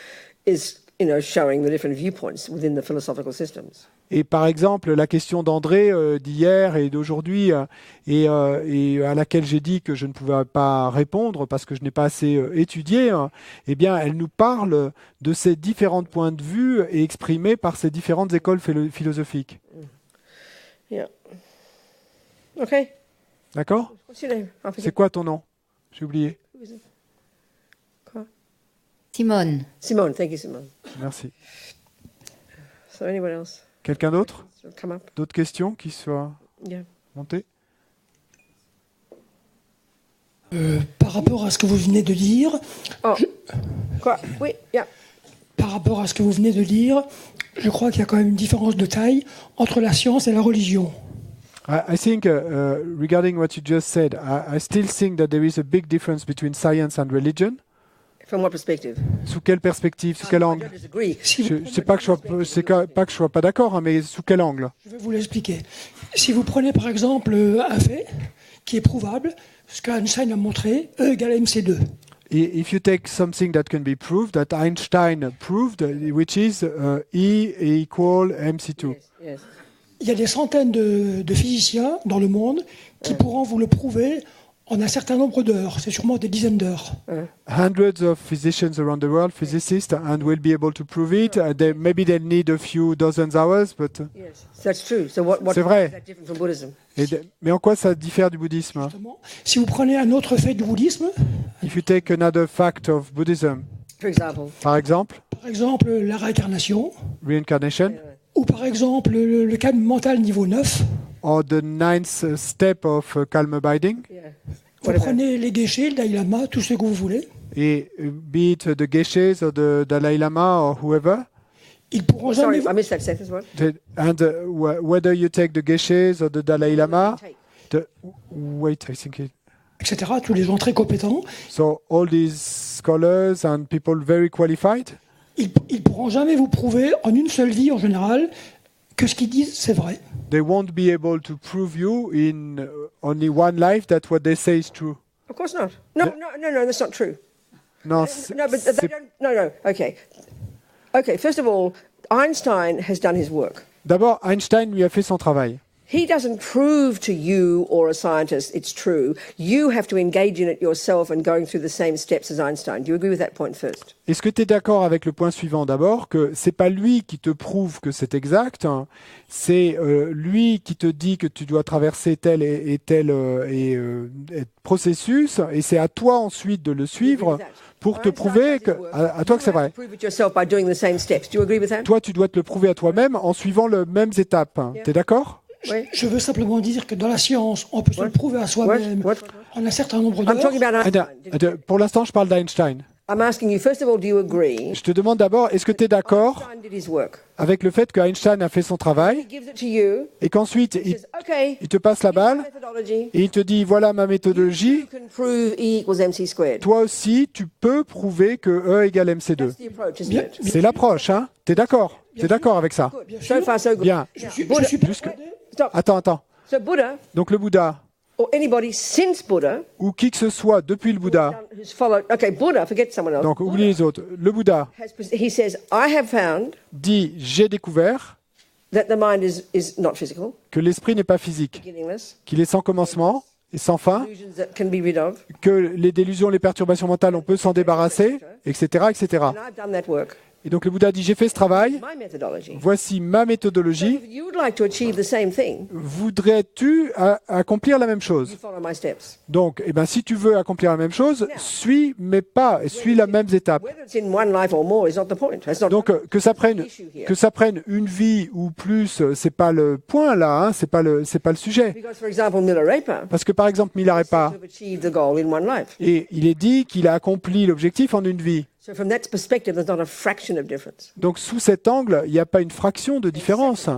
Speaker 1: is showing the different viewpoints within the philosophical systems.
Speaker 4: Et par exemple, la question d'André d'hier et d'aujourd'hui, et à laquelle j'ai dit que je ne pouvais pas répondre parce que je n'ai pas assez étudié, eh bien, elle nous parle de ces différents points de vue et exprimés par ces différentes écoles philosophiques.
Speaker 1: Yeah. Okay.
Speaker 4: D'accord?
Speaker 1: What's your name? I forget.
Speaker 4: C'est quoi ton nom? J'ai oublié.
Speaker 1: Who is it? Quoi?
Speaker 3: Simone.
Speaker 1: Simone. Thank you, Simone.
Speaker 4: Merci.
Speaker 1: So anyone else?
Speaker 4: Quelqu'un d'autre?
Speaker 1: So come up.
Speaker 4: D'autres questions qui soient
Speaker 1: Yeah.
Speaker 4: montées?
Speaker 5: Par rapport à ce que vous venez de dire,
Speaker 1: Oh. Quoi? Oui. Yeah.
Speaker 5: par rapport à ce que vous venez de dire, je crois qu'il y a quand même une différence de taille entre la science et la religion.
Speaker 4: I think, regarding what you just said, I still think that there is a big difference between science and religion.
Speaker 1: From what perspective?
Speaker 4: Sous quelle perspective, sous quel
Speaker 1: I
Speaker 4: angle?
Speaker 1: don't disagree.
Speaker 5: Si vous
Speaker 4: Je
Speaker 5: prenez
Speaker 4: sais pas que je sois pas d'accord, mais sous quel angle?
Speaker 5: Je vais vous l'expliquer. Si vous prenez par exemple un fait qui est prouvable, ce qu'Einstein a montré, E égale MC2.
Speaker 4: If you take something that can be proved, that Einstein proved, which is E equal MC2.
Speaker 1: Yes. Yes.
Speaker 5: Il y a des centaines de physiciens dans le monde qui pourront vous le prouver en un certain nombre d'heures. C'est sûrement des dizaines d'heures.
Speaker 4: Hundreds of physicians around the world, physicists, and will be able to prove it. Maybe they'll need a few dozens hours, but
Speaker 1: Yes. That's true. So what
Speaker 4: C'est
Speaker 1: is
Speaker 4: vrai.
Speaker 1: that different from Buddhism?
Speaker 4: mais en quoi ça diffère du bouddhisme?
Speaker 5: Justement, si vous prenez un autre fait du bouddhisme,
Speaker 4: If you take another fact of Buddhism,
Speaker 1: For example,
Speaker 4: par exemple,
Speaker 5: par exemple la réincarnation,
Speaker 4: reincarnation,
Speaker 5: ou par exemple le calme mental niveau 9,
Speaker 4: or the ninth step of calm abiding,
Speaker 1: yeah.
Speaker 5: vous
Speaker 1: Whatever.
Speaker 5: prenez les Geshe, le Dalai Lama, tout ce que vous voulez,
Speaker 4: et be it the Geshes or the Dalai Lama or whoever,
Speaker 5: ils pourront
Speaker 1: Sorry,
Speaker 5: jamais...
Speaker 1: I missed that sentence. What?
Speaker 4: and whether you take the Geshes or the Dalai Lama,
Speaker 1: Take.
Speaker 4: wait, I think it,
Speaker 5: etc., tous les gens très compétents,
Speaker 4: So all these scholars and people very qualified,
Speaker 5: ils pourront jamais vous prouver en une seule vie en général que ce qu'ils disent c'est vrai.
Speaker 4: they won't be able to prove you in only one life that what they say is true.
Speaker 1: Of course not. No, that's not true.
Speaker 4: Non,
Speaker 1: No, but they don't. No. Okay. Okay. First of all, Einstein has done his work.
Speaker 4: D'abord, Einstein lui a fait son travail.
Speaker 1: He doesn't prove to you or a scientist it's true. You have to engage in it yourself and going through the same steps as Einstein. Do you agree with that point first?
Speaker 4: Est-ce que tu es d'accord avec le point suivant d'abord, que c'est pas lui qui te prouve que c'est exact, hein, c'est lui qui te dit que tu dois traverser tel et tel processus, et c'est à toi ensuite de le suivre pour te prouver que, à toi que c'est vrai.
Speaker 1: Prove it yourself by doing the same steps. Do you agree with that?
Speaker 4: Toi, tu dois te le prouver à toi-même en suivant les mêmes étapes. Hein. T'es d'accord?
Speaker 1: Oui.
Speaker 5: Je veux simplement dire que dans la science, on peut se le prouver à soi-même
Speaker 1: What?
Speaker 5: en un certain nombre
Speaker 1: I'm talking
Speaker 5: d'heures.
Speaker 1: about Einstein.
Speaker 4: Pour l'instant, je parle d'Einstein.
Speaker 1: I'm asking you, first of all, do you agree?
Speaker 4: Je te demande d'abord, est-ce que tu es d'accord
Speaker 1: Einstein did his work.
Speaker 4: avec le fait que Einstein a fait son
Speaker 1: He
Speaker 4: travail
Speaker 1: gives it to you.
Speaker 4: et qu'ensuite
Speaker 1: He says, okay,
Speaker 4: il te passe la balle
Speaker 1: methodology.
Speaker 4: et il te dit voilà ma méthodologie,
Speaker 1: You can prove E equals MC squared.
Speaker 4: toi aussi tu peux prouver que E égale MC2.
Speaker 1: That's the approach, isn't
Speaker 5: Bien,
Speaker 1: it?
Speaker 4: C'est l'approche, hein? T'es d'accord? T'es d'accord avec ça?
Speaker 5: bien
Speaker 1: So
Speaker 5: sûr,
Speaker 1: far, so good.
Speaker 4: Bien.
Speaker 5: je suis
Speaker 4: Jusque-
Speaker 5: persuadé.
Speaker 1: Stop.
Speaker 4: Attends.
Speaker 1: So Buddha,
Speaker 4: Donc le Bouddha,
Speaker 1: or anybody since Buddha,
Speaker 4: ou qui que ce soit depuis le Bouddha,
Speaker 1: who's followed, okay, Buddha, forget someone else.
Speaker 4: donc oublie les autres, le Bouddha
Speaker 1: He says, I have found
Speaker 4: dit j'ai découvert
Speaker 1: that the mind is not physical,
Speaker 4: que l'esprit n'est pas physique,
Speaker 1: beginningless,
Speaker 4: qu'il est sans commencement et sans fin,
Speaker 1: illusions that can be rid of,
Speaker 4: que les délusions, les perturbations mentales, on peut s'en débarrasser, etc., etc.
Speaker 1: and I've done that work.
Speaker 4: Et donc le Bouddha dit j'ai fait ce travail,
Speaker 1: My methodology.
Speaker 4: voici ma
Speaker 1: So
Speaker 4: méthodologie,
Speaker 1: if you would like to achieve the same thing,
Speaker 4: voudrais-tu accomplir la même
Speaker 1: you
Speaker 4: chose?
Speaker 1: follow my steps.
Speaker 4: Donc, eh ben, si tu veux accomplir la même chose, suis mes pas, et suis les mêmes étapes.
Speaker 1: Whether it's in one life or more is not the point. That's not
Speaker 4: Donc, que ça prenne une vie ou plus, c'est pas le point là, hein, c'est pas le sujet.
Speaker 1: because, for example, Milarepa
Speaker 4: Parce que par exemple, Milarepa,
Speaker 1: to have achieved the goal in one life.
Speaker 4: et il est dit qu'il a accompli l'objectif en une vie.
Speaker 1: So from that perspective, there's not a fraction of difference.
Speaker 4: Donc, sous cet angle, il n'y a pas une fraction de différence.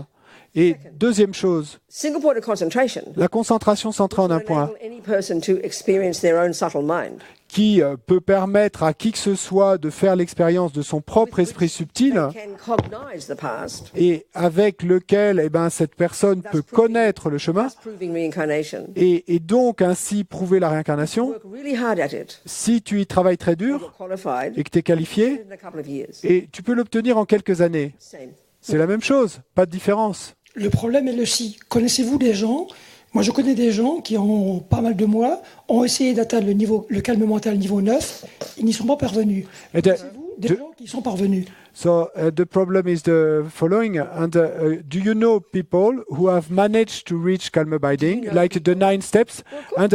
Speaker 4: Et deuxième chose,
Speaker 1: Single point of concentration
Speaker 4: la concentration centrée en un
Speaker 1: will
Speaker 4: point,
Speaker 1: enable any person to experience their own subtle mind.
Speaker 4: qui peut permettre à qui que ce soit de faire l'expérience de son propre esprit subtil,
Speaker 1: They can cognize the past,
Speaker 4: et avec lequel eh ben, cette personne peut connaître le chemin,
Speaker 1: thus proving reincarnation.
Speaker 4: et donc ainsi prouver la réincarnation.
Speaker 1: Work really hard at it,
Speaker 4: Si tu y travailles très dur
Speaker 1: you're qualified
Speaker 4: et que tu es qualifié,
Speaker 1: in a couple of years.
Speaker 4: et tu peux l'obtenir en quelques années.
Speaker 1: Same.
Speaker 4: C'est la même chose, pas de différence.
Speaker 5: Le problème est le si. Connaissez-vous des gens? Moi, je connais des gens qui ont pas mal de mois, ont essayé d'atteindre le calme mental niveau 9, ils n'y sont pas parvenus.
Speaker 4: And,
Speaker 5: Connaissez-vous des gens qui y sont parvenus?
Speaker 4: so the problem is the following. And do you know people who have managed to reach calm abiding, like the 9 steps? And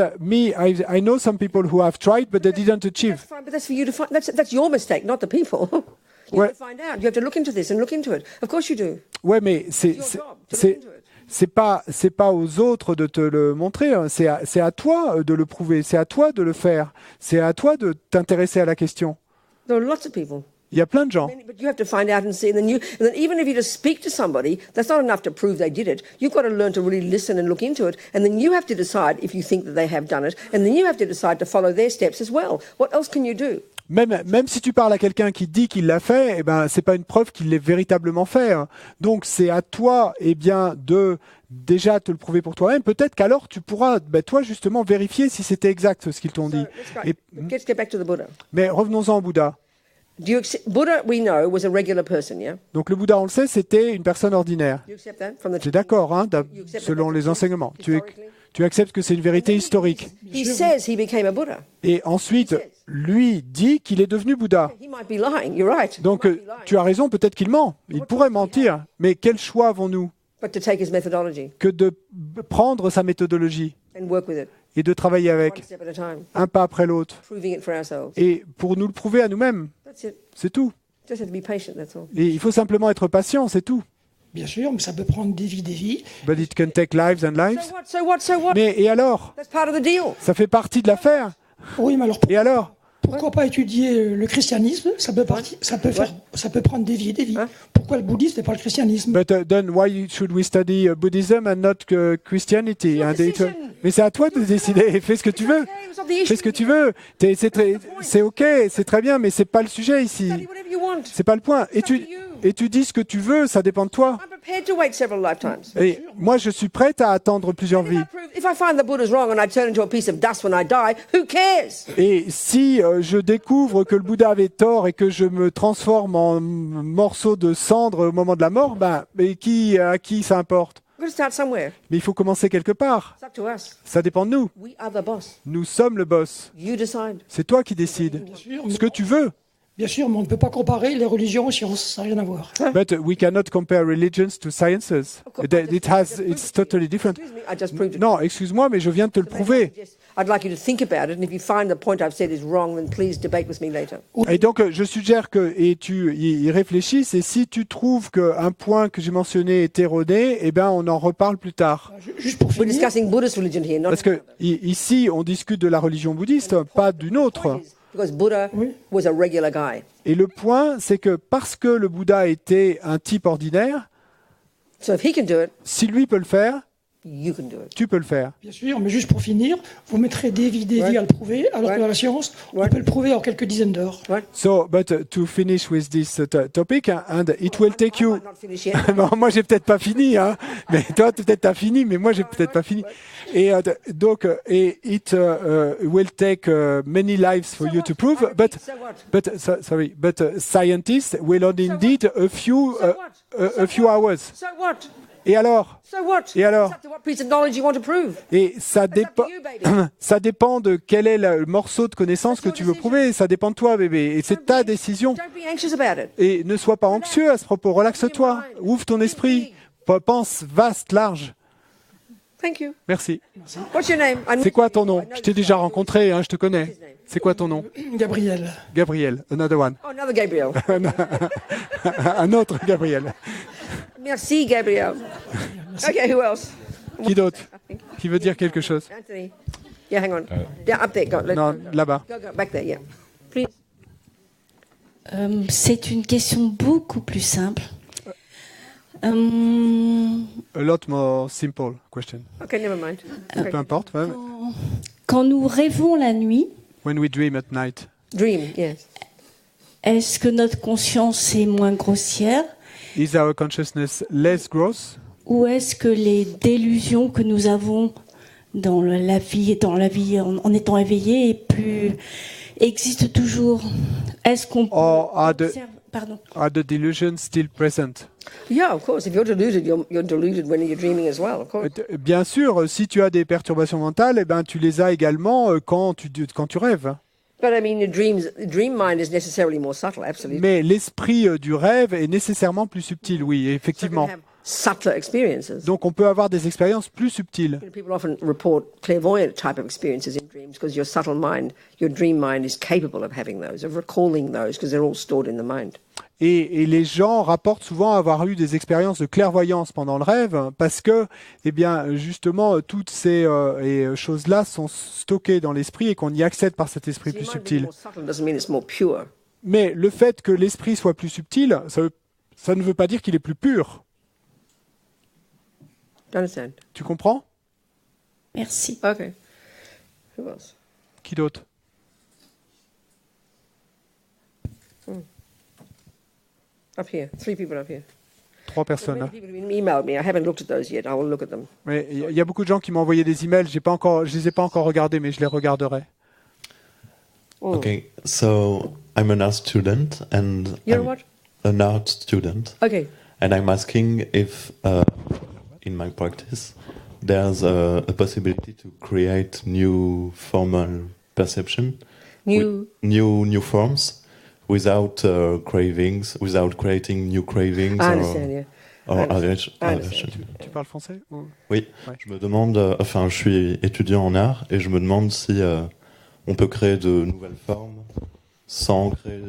Speaker 4: I know some people who have tried, but they didn't achieve.
Speaker 1: That's fine, but that's for you to find. That's your mistake, not the people. You
Speaker 4: Ouais.
Speaker 1: have to find out. You have to look into this and look into it. Of course you do.
Speaker 4: Ouais, mais c'est pas aux autres de te le montrer. Hein. C'est à toi de le prouver. C'est à toi de le faire. C'est à toi de t'intéresser à la question.
Speaker 1: There are lots of people.
Speaker 4: Il y a plein de gens.
Speaker 1: But you have to find out and see, and then even if you just speak to somebody, that's not enough to prove they did it. You've got to learn to really listen and look into it, and then you have to decide if you think that they have done it, and then you have to decide to follow their steps as well. What else can you do?
Speaker 4: Même si tu parles à quelqu'un qui dit qu'il l'a fait, eh ben, c'est pas une preuve qu'il l'ait véritablement fait. Hein. Donc, c'est à toi, eh bien, de déjà te le prouver pour toi-même. Peut-être qu'alors, tu pourras, toi, justement, vérifier si c'était exact ce qu'ils t'ont dit.
Speaker 1: Let's get back to the Buddha.
Speaker 4: Mais revenons-en au Bouddha.
Speaker 1: Buddha, we know, was a regular person, yeah?
Speaker 4: Donc, le Bouddha, on le sait, c'était une personne ordinaire.
Speaker 1: You accept that from the
Speaker 4: Tu es d'accord, hein, selon les enseignements. Tu acceptes que c'est une vérité historique.
Speaker 1: He says he became a Buddha.
Speaker 4: Et ensuite, lui dit qu'il est devenu Bouddha.
Speaker 1: He might be lying, you're right.
Speaker 4: Donc, tu as raison, peut-être qu'il ment. Il pourrait mentir. Mais quel choix avons-nous
Speaker 1: But to take his methodology
Speaker 4: que de prendre sa méthodologie
Speaker 1: and work with it,
Speaker 4: et de travailler
Speaker 1: one
Speaker 4: avec,
Speaker 1: step at a time,
Speaker 4: un pas après l'autre,
Speaker 1: proving it for ourselves.
Speaker 4: et pour nous le prouver à nous-mêmes.
Speaker 1: That's it.
Speaker 4: C'est tout.
Speaker 1: Just have to be patient, that's all.
Speaker 4: Et il faut simplement être patient, c'est tout.
Speaker 5: Bien sûr, mais ça peut prendre des vies, des vies.
Speaker 4: But it can take lives and lives.
Speaker 1: So what?
Speaker 4: Mais et alors?
Speaker 1: That's part of the deal.
Speaker 4: Ça fait partie de l'affaire.
Speaker 5: Oui, mais alors
Speaker 4: Et alors?
Speaker 5: pourquoi pas étudier le christianisme? Ça peut prendre des vies et des vies.
Speaker 1: Hein?
Speaker 5: Pourquoi le bouddhisme et pas le christianisme?
Speaker 4: But then why should we study Buddhism and not Christianity?
Speaker 1: Your
Speaker 4: And it,
Speaker 1: decision.
Speaker 4: Mais c'est à toi de décider. Fais ce que tu veux.
Speaker 1: It's not the issue.
Speaker 4: Fais ce que tu veux. C'est OK, c'est très bien, mais c'est pas le sujet ici.
Speaker 1: Study whatever you want.
Speaker 4: C'est pas le point. Et tu dis ce que tu veux, ça dépend de toi.
Speaker 1: I'm prepared to wait several lifetimes.
Speaker 4: Et moi, je suis prête à attendre plusieurs vies.
Speaker 1: If I find the Buddha's wrong and I turn into a piece of dust when I die, who cares?
Speaker 4: Et si je découvre que le Bouddha avait tort et que je me transforme en morceau de cendre au moment de la mort, ben, mais à qui ça importe?
Speaker 1: We're going to start somewhere.
Speaker 4: Mais il faut commencer quelque part.
Speaker 1: It's up to us.
Speaker 4: Ça dépend de nous.
Speaker 1: We are the boss.
Speaker 4: Nous sommes le boss.
Speaker 1: You decide.
Speaker 4: C'est toi qui décides.
Speaker 5: Bien sûr,
Speaker 4: Ce que tu veux.
Speaker 5: bien sûr, mais on ne peut pas comparer les religions aux sciences, ça n'a rien à voir.
Speaker 4: But we cannot compare religions to sciences. It's totally different.
Speaker 1: Excuse me, I just proved it.
Speaker 4: Non, excuse-moi, mais je viens de te le prouver.
Speaker 1: I'd like you to think about it, and if you find the point I've said is wrong, then please debate with me later.
Speaker 4: Et donc, je suggère que tu y réfléchisses. Et si tu trouves qu'un point que j'ai mentionné est erroné, eh ben, on en reparle plus tard.
Speaker 5: Juste pour
Speaker 1: We're
Speaker 5: finir,
Speaker 1: discussing Buddhist religion here, not
Speaker 4: Parce que ici, on discute de la religion bouddhiste, pas d'une autre.
Speaker 1: because Buddha was a regular guy.
Speaker 4: Et le point, c'est que parce que le Bouddha était un type ordinaire,
Speaker 1: So if he can do it,
Speaker 4: si lui peut le faire,
Speaker 1: you can do it.
Speaker 4: tu peux le faire.
Speaker 5: bien sûr, mais juste pour finir, vous mettrez des vies à le prouver, alors que dans la science, on peut le prouver en quelques dizaines d'heures.
Speaker 4: So, but to finish with this topic, and it will take
Speaker 1: I
Speaker 4: you.
Speaker 1: might not finish yet.
Speaker 4: Non, moi, j'ai peut-être pas fini, hein. Mais toi, peut-être t'as fini, mais moi, j'ai peut-être pas fini. Et donc, it will take many lives for you to prove, but scientists will only need a few hours.
Speaker 1: So what?
Speaker 4: Et alors?
Speaker 1: So what?
Speaker 4: Et alors?
Speaker 1: It's up to what piece of knowledge you want to prove.
Speaker 4: Et ça dépend.
Speaker 1: you, baby.
Speaker 4: Ça dépend de quel est le morceau de connaissance que tu veux prouver. Ça dépend de toi, bébé. Et c'est ta décision.
Speaker 1: Don't be anxious about it.
Speaker 4: Et ne sois pas anxieux à ce propos. Relaxe-toi. Ouvre ton esprit. Pense vaste, large.
Speaker 1: Thank you.
Speaker 4: Merci.
Speaker 1: What's your name?
Speaker 4: C'est quoi ton nom? Je t'ai déjà rencontré, hein, je te connais. C'est quoi ton nom?
Speaker 5: Gabriel.
Speaker 4: Gabriel. Another one.
Speaker 1: Oh, another Gabriel.
Speaker 4: Un autre Gabriel.
Speaker 1: Merci, Gabriel. Okay, who else?
Speaker 4: Qui d'autre? Qui veut dire quelque chose?
Speaker 1: Anthony. Yeah, hang on. Yeah, up there. Go,
Speaker 4: Non, là-bas.
Speaker 1: go back there. Yeah. Please.
Speaker 6: C'est une question beaucoup plus simple.
Speaker 4: A lot more simple question.
Speaker 1: Okay, never mind.
Speaker 4: Peu importe. Ouais.
Speaker 6: Quand nous rêvons la nuit,
Speaker 4: When we dream at night.
Speaker 1: Dream. Yes.
Speaker 6: est-ce que notre conscience est moins grossière
Speaker 4: Is our consciousness less gross?
Speaker 6: ou est-ce que les délusions que nous avons dans la vie en étant éveillé et plus existent toujours? Est-ce qu'on peut
Speaker 4: Or are the,
Speaker 6: Pardon.
Speaker 4: are the delusions still present?
Speaker 1: Yeah, of course. If you're deluded, you're deluded when you're dreaming as well. Of course.
Speaker 4: Bien sûr, si tu as des perturbations mentales, eh ben, tu les as également quand tu rêves.
Speaker 1: But I mean, dream mind is necessarily more subtle. Absolutely.
Speaker 4: Mais l'esprit du rêve est nécessairement plus subtil, oui,
Speaker 1: So you
Speaker 4: effectivement.
Speaker 1: can have subtler experiences.
Speaker 4: Donc on peut avoir des expériences plus subtiles.
Speaker 1: People often report clairvoyant type of experiences in dreams because your subtle mind, your dream mind, is capable of having those, of recalling those, because they're all stored in the mind.
Speaker 4: Et les gens rapportent souvent avoir eu des expériences de clairvoyance pendant le rêve parce que, eh bien, justement, toutes ces choses-là sont stockées dans l'esprit et qu'on y accède par cet esprit
Speaker 1: So
Speaker 4: plus
Speaker 1: your mind being
Speaker 4: subtil.
Speaker 1: more subtle doesn't mean it's more pure.
Speaker 4: Mais le fait que l'esprit soit plus subtil, ça ne veut pas dire qu'il est plus pur.
Speaker 1: Do you understand?
Speaker 4: Tu comprends?
Speaker 6: Merci.
Speaker 1: Okay. Who else?
Speaker 4: Qui d'autre?
Speaker 1: Up here. 3 people up here.
Speaker 4: 3 personnes.
Speaker 1: Many people have emailed me. I haven't looked at those yet. I will look at them.
Speaker 4: Mais il y a beaucoup de gens qui m'ont envoyé des emails. Je les ai pas encore regardés, mais je les regarderai.
Speaker 7: Okay, so I'm an art student, and
Speaker 1: You're
Speaker 7: I'm
Speaker 1: what?
Speaker 7: an art student,
Speaker 1: Okay.
Speaker 7: and I'm asking if, in my practice, there's a possibility to create new formal perception, new forms, without cravings, without creating new cravings
Speaker 1: I understand, yeah.
Speaker 7: or
Speaker 1: I understand.
Speaker 7: aversion.
Speaker 1: I understand.
Speaker 4: Tu parles français ou...
Speaker 7: Oui,
Speaker 4: Ouais.
Speaker 7: je me demande, enfin, je suis étudiant en art et je me demande si on peut créer de nouvelles formes sans créer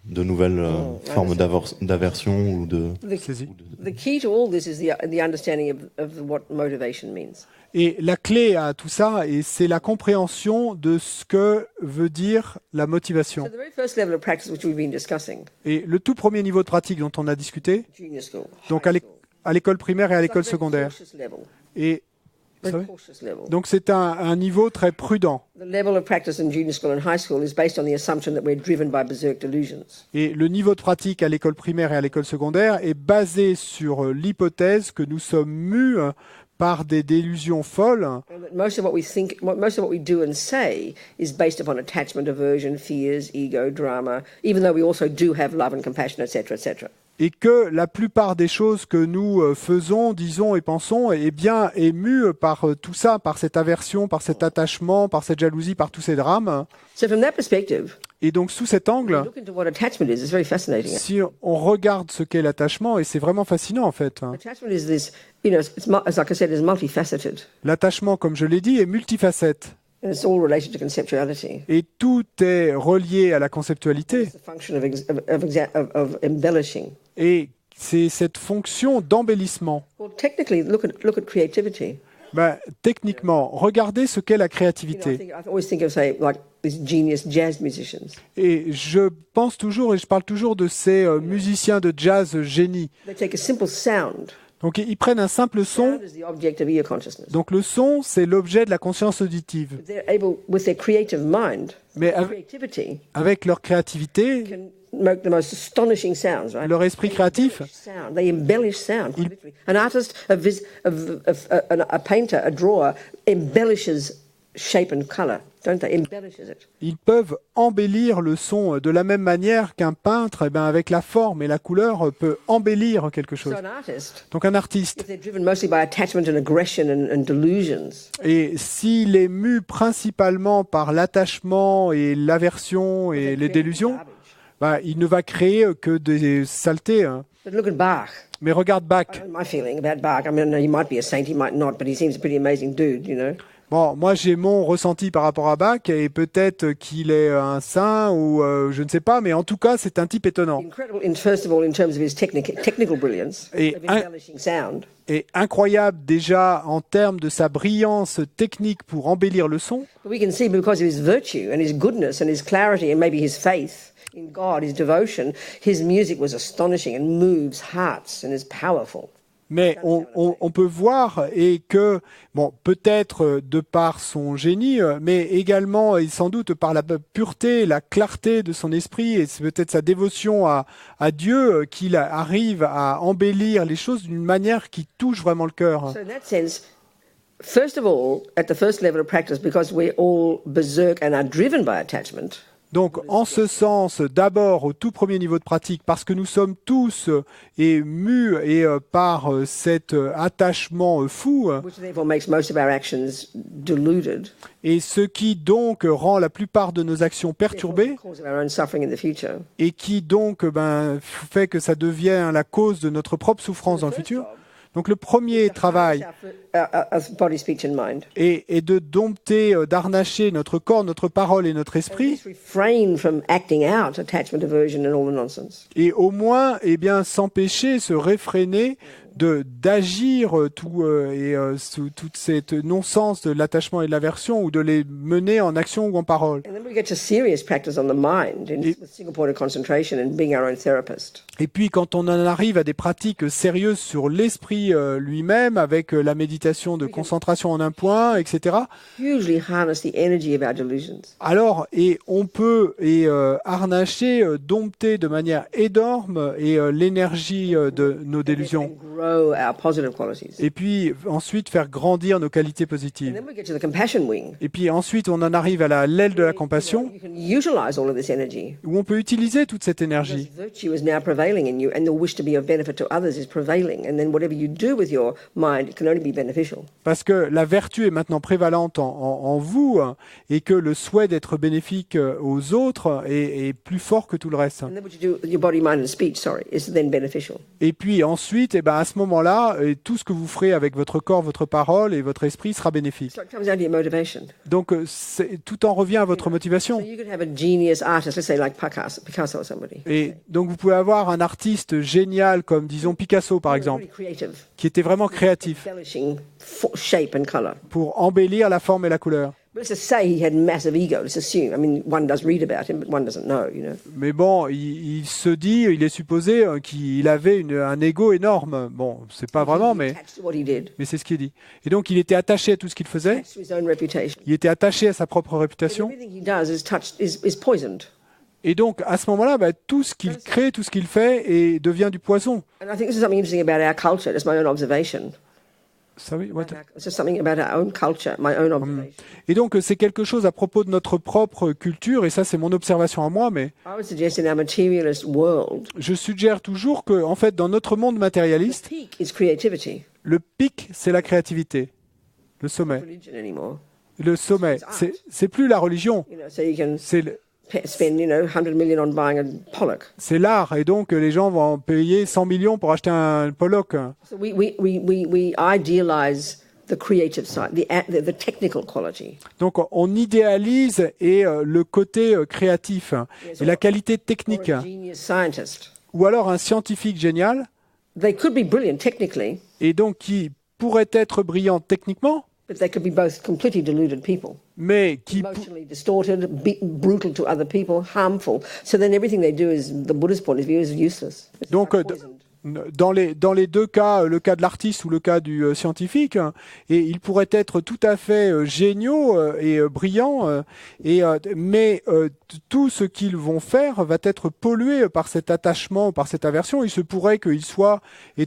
Speaker 7: de nouvelles formes d'aversion ou de.
Speaker 4: Saisis.
Speaker 1: The key to all this is the understanding of what motivation means.
Speaker 4: Et la clé à tout ça, c'est la compréhension de ce que veut dire la motivation.
Speaker 1: So the very first level of practice which we've been discussing,
Speaker 4: Et le tout premier niveau de pratique dont on a discuté,
Speaker 1: junior school,
Speaker 4: donc
Speaker 1: high school,
Speaker 4: à l'école primaire et à l'école
Speaker 1: it's like a very
Speaker 4: secondaire,
Speaker 1: cautious level.
Speaker 4: et Vous
Speaker 1: very
Speaker 4: savez.
Speaker 1: cautious level.
Speaker 4: Donc c'est un niveau très prudent.
Speaker 1: The level of practice in junior school and high school is based on the assumption that we're driven by berserk delusions.
Speaker 4: Et le niveau de pratique à l'école primaire et à l'école secondaire est basé sur l'hypothèse que nous sommes mus par des délusions folles.
Speaker 1: And that most of what we think, most of what we do and say is based upon attachment, aversion, fears, ego, drama, even though we also do have love and compassion, etc., etc.
Speaker 4: Et que la plupart des choses que nous faisons, disons et pensons est bien émue par tout ça, par cette aversion, par cet attachement, par cette jalousie, par tous ces drames.
Speaker 1: So from that perspective,
Speaker 4: Et donc sous cet angle,
Speaker 1: look into what attachment is. It's very fascinating.
Speaker 4: si on regarde ce qu'est l'attachement, et c'est vraiment fascinant en fait.
Speaker 1: Attachment is this, it's like I said, is multifaceted.
Speaker 4: L'attachement, comme je l'ai dit, est multifacette.
Speaker 1: And it's all related to conceptuality.
Speaker 4: Et tout est relié à la conceptualité.
Speaker 1: It's the function of embellishing.
Speaker 4: Et c'est cette fonction d'embellissement.
Speaker 1: Well, technically, look at creativity.
Speaker 4: Techniquement, regardez ce qu'est la
Speaker 1: I
Speaker 4: créativité.
Speaker 1: always think of, say, like these genius jazz musicians.
Speaker 4: Et je pense toujours, et je parle toujours de ces musiciens de jazz génies.
Speaker 1: They take a simple sound.
Speaker 4: Donc ils prennent un simple son.
Speaker 1: Sound is the object of ear consciousness.
Speaker 4: Donc le son, c'est l'objet de la conscience auditive.
Speaker 1: But they're able, with their creative mind,
Speaker 4: Mais
Speaker 1: creativity
Speaker 4: avec leur créativité,
Speaker 1: can make the most astonishing sounds, right?
Speaker 4: leur esprit créatif,
Speaker 1: Sound. They embellish sound. Quite literally. An artist, a painter, a drawer embellishes shape and color, don't they? Embellishes it.
Speaker 4: ils peuvent embellir le son de la même manière qu'un peintre, avec la forme et la couleur, peut embellir quelque chose.
Speaker 1: So an artist,
Speaker 4: Donc un artiste,
Speaker 1: if they're driven mostly by attachment and aggression and delusions,
Speaker 4: et s'il est mu principalement par l'attachement et l'aversion et les délusions, il ne va créer que des saletés.
Speaker 1: but look at Bach.
Speaker 4: Mais regarde Bach.
Speaker 1: My feeling about Bach, I mean, he might be a saint, he might not, but he seems a pretty amazing dude, you know.
Speaker 4: Bon, moi j'ai mon ressenti par rapport à Bach, et peut-être qu'il est un saint ou je ne sais pas, mais en tout cas c'est un type étonnant.
Speaker 1: Incredible, first of all, in terms of his technical brilliance,
Speaker 4: Et
Speaker 1: of embellishing sound.
Speaker 4: Et incroyable déjà en termes de sa brillance technique pour embellir le son.
Speaker 1: But we can see because of his virtue and his goodness and his clarity and maybe his faith in God, his devotion, his music was astonishing and moves hearts and is powerful.
Speaker 4: Mais on peut voir et que, bon, peut-être de par son génie, mais également et sans doute par la pureté, la clarté de son esprit et c'est peut-être sa dévotion à Dieu qu'il arrive à embellir les choses d'une manière qui touche vraiment le cœur.
Speaker 1: So in that sense, first of all, at the first level of practice, because we're all berserk and are driven by attachment,
Speaker 4: Donc, en ce sens, d'abord, au tout premier niveau de pratique, parce que nous sommes tous mus par cet attachement fou,
Speaker 1: which therefore makes most of our actions deluded,
Speaker 4: et ce qui donc rend la plupart de nos actions perturbées,
Speaker 1: cause of our own suffering in the future.
Speaker 4: et qui donc fait que ça devient la cause de notre propre souffrance dans le futur. Donc le premier travail
Speaker 1: Our body, speech and mind.
Speaker 4: est de dompter, d'harnacher notre corps, notre parole et notre esprit,
Speaker 1: Just refrain from acting out attachment, aversion and all the nonsense.
Speaker 4: et au moins s'empêcher, se réfréner d'agir sous toute cette non-sens de l'attachement et de l'aversion ou de les mener en action ou en parole.
Speaker 1: And then we get to serious practice on the mind with single point of concentration and being our own therapist.
Speaker 4: Et puis quand on en arrive à des pratiques sérieuses sur l'esprit lui-même, avec la méditation de concentration en un point, etc.,
Speaker 1: Hugely harness the energy of our delusions.
Speaker 4: alors on peut harnacher, dompter de manière énorme l'énergie de nos délusions.
Speaker 1: And grow our positive qualities.
Speaker 4: Et puis ensuite faire grandir nos qualités
Speaker 1: And
Speaker 4: positives.
Speaker 1: then we get to the compassion wing.
Speaker 4: Et puis ensuite on en arrive à l'aile de la compassion,
Speaker 1: You can utilize all of this energy.
Speaker 4: où on peut utiliser toute cette
Speaker 1: Because
Speaker 4: énergie.
Speaker 1: virtue is now prevailing in you, and the wish to be of benefit to others is prevailing. And then whatever you do with your mind, it can only be beneficial.
Speaker 4: Parce que la vertu est maintenant prévalente en vous, et que le souhait d'être bénéfique aux autres est plus fort que tout le reste.
Speaker 1: And then what you do with your body, mind, and speech, is then beneficial.
Speaker 4: Et puis ensuite, à ce moment-là, tout ce que vous ferez avec votre corps, votre parole et votre esprit sera bénéfique.
Speaker 1: So it comes down to your motivation.
Speaker 4: Donc tout en revient à votre
Speaker 1: So
Speaker 4: motivation.
Speaker 1: you could have a genius artist, let's say like Picasso or somebody.
Speaker 4: Et donc vous pouvez avoir un artiste génial comme disons Picasso par exemple,
Speaker 1: Really creative,
Speaker 4: qui était vraiment créatif
Speaker 1: embellishing shape and color.
Speaker 4: pour embellir la forme et la couleur.
Speaker 1: Let's just say he had massive ego. Let's assume. I mean, one does read about him, but one doesn't know, you know.
Speaker 4: Mais bon, il se dit, il est supposé qu'il avait un ego énorme. Bon, c'est pas vraiment, mais
Speaker 1: Attached to what he did,
Speaker 4: c'est ce qu'il dit. Et donc, il était attaché à tout ce qu'il faisait.
Speaker 1: attached to his own reputation.
Speaker 4: Il était attaché à sa propre réputation.
Speaker 1: Everything he does is poisoned.
Speaker 4: Et donc, à ce moment-là, tout ce qu'il crée, tout ce qu'il fait, devient du poison.
Speaker 1: And I think this is something interesting about our culture. That's my own observation.
Speaker 4: Ça, oui, what?
Speaker 1: It's just something about our own culture, my own observation.
Speaker 4: Et donc, c'est quelque chose à propos de notre propre culture, et ça, c'est mon observation à moi, mais
Speaker 1: I would suggest in our materialist world,
Speaker 4: je suggère toujours que, en fait, dans notre monde
Speaker 1: the
Speaker 4: matérialiste,
Speaker 1: peak is creativity.
Speaker 4: le pic, c'est la créativité. Le sommet.
Speaker 1: Religion anymore.
Speaker 4: Le sommet. C'est plus la religion.
Speaker 1: You know, so you can
Speaker 4: C'est
Speaker 1: spend, 100 million on buying a Pollock.
Speaker 4: c'est l'art. Et donc, les gens vont payer 100 millions pour acheter un Pollock.
Speaker 1: So we idealize the creative side, the technical quality.
Speaker 4: Donc, on idéalise le côté créatif et la qualité technique.
Speaker 1: Or a genius scientist.
Speaker 4: Ou alors un scientifique génial,
Speaker 1: They could be brilliant technically,
Speaker 4: et donc qui pourrait être brillant techniquement,
Speaker 1: but they could be both completely deluded people.
Speaker 4: mais qui...
Speaker 1: Emotionally distorted, brutal to other people, harmful. So then everything they do is, the Buddhist point of view, is useless. It's
Speaker 4: Donc,
Speaker 1: like poisoned.
Speaker 4: dans les deux cas, le cas de l'artiste ou le cas du scientifique, et ils pourraient être tout à fait géniaux et brillants, mais tout ce qu'ils vont faire va être pollué par cet attachement, par cette aversion. Il se pourrait qu'ils soient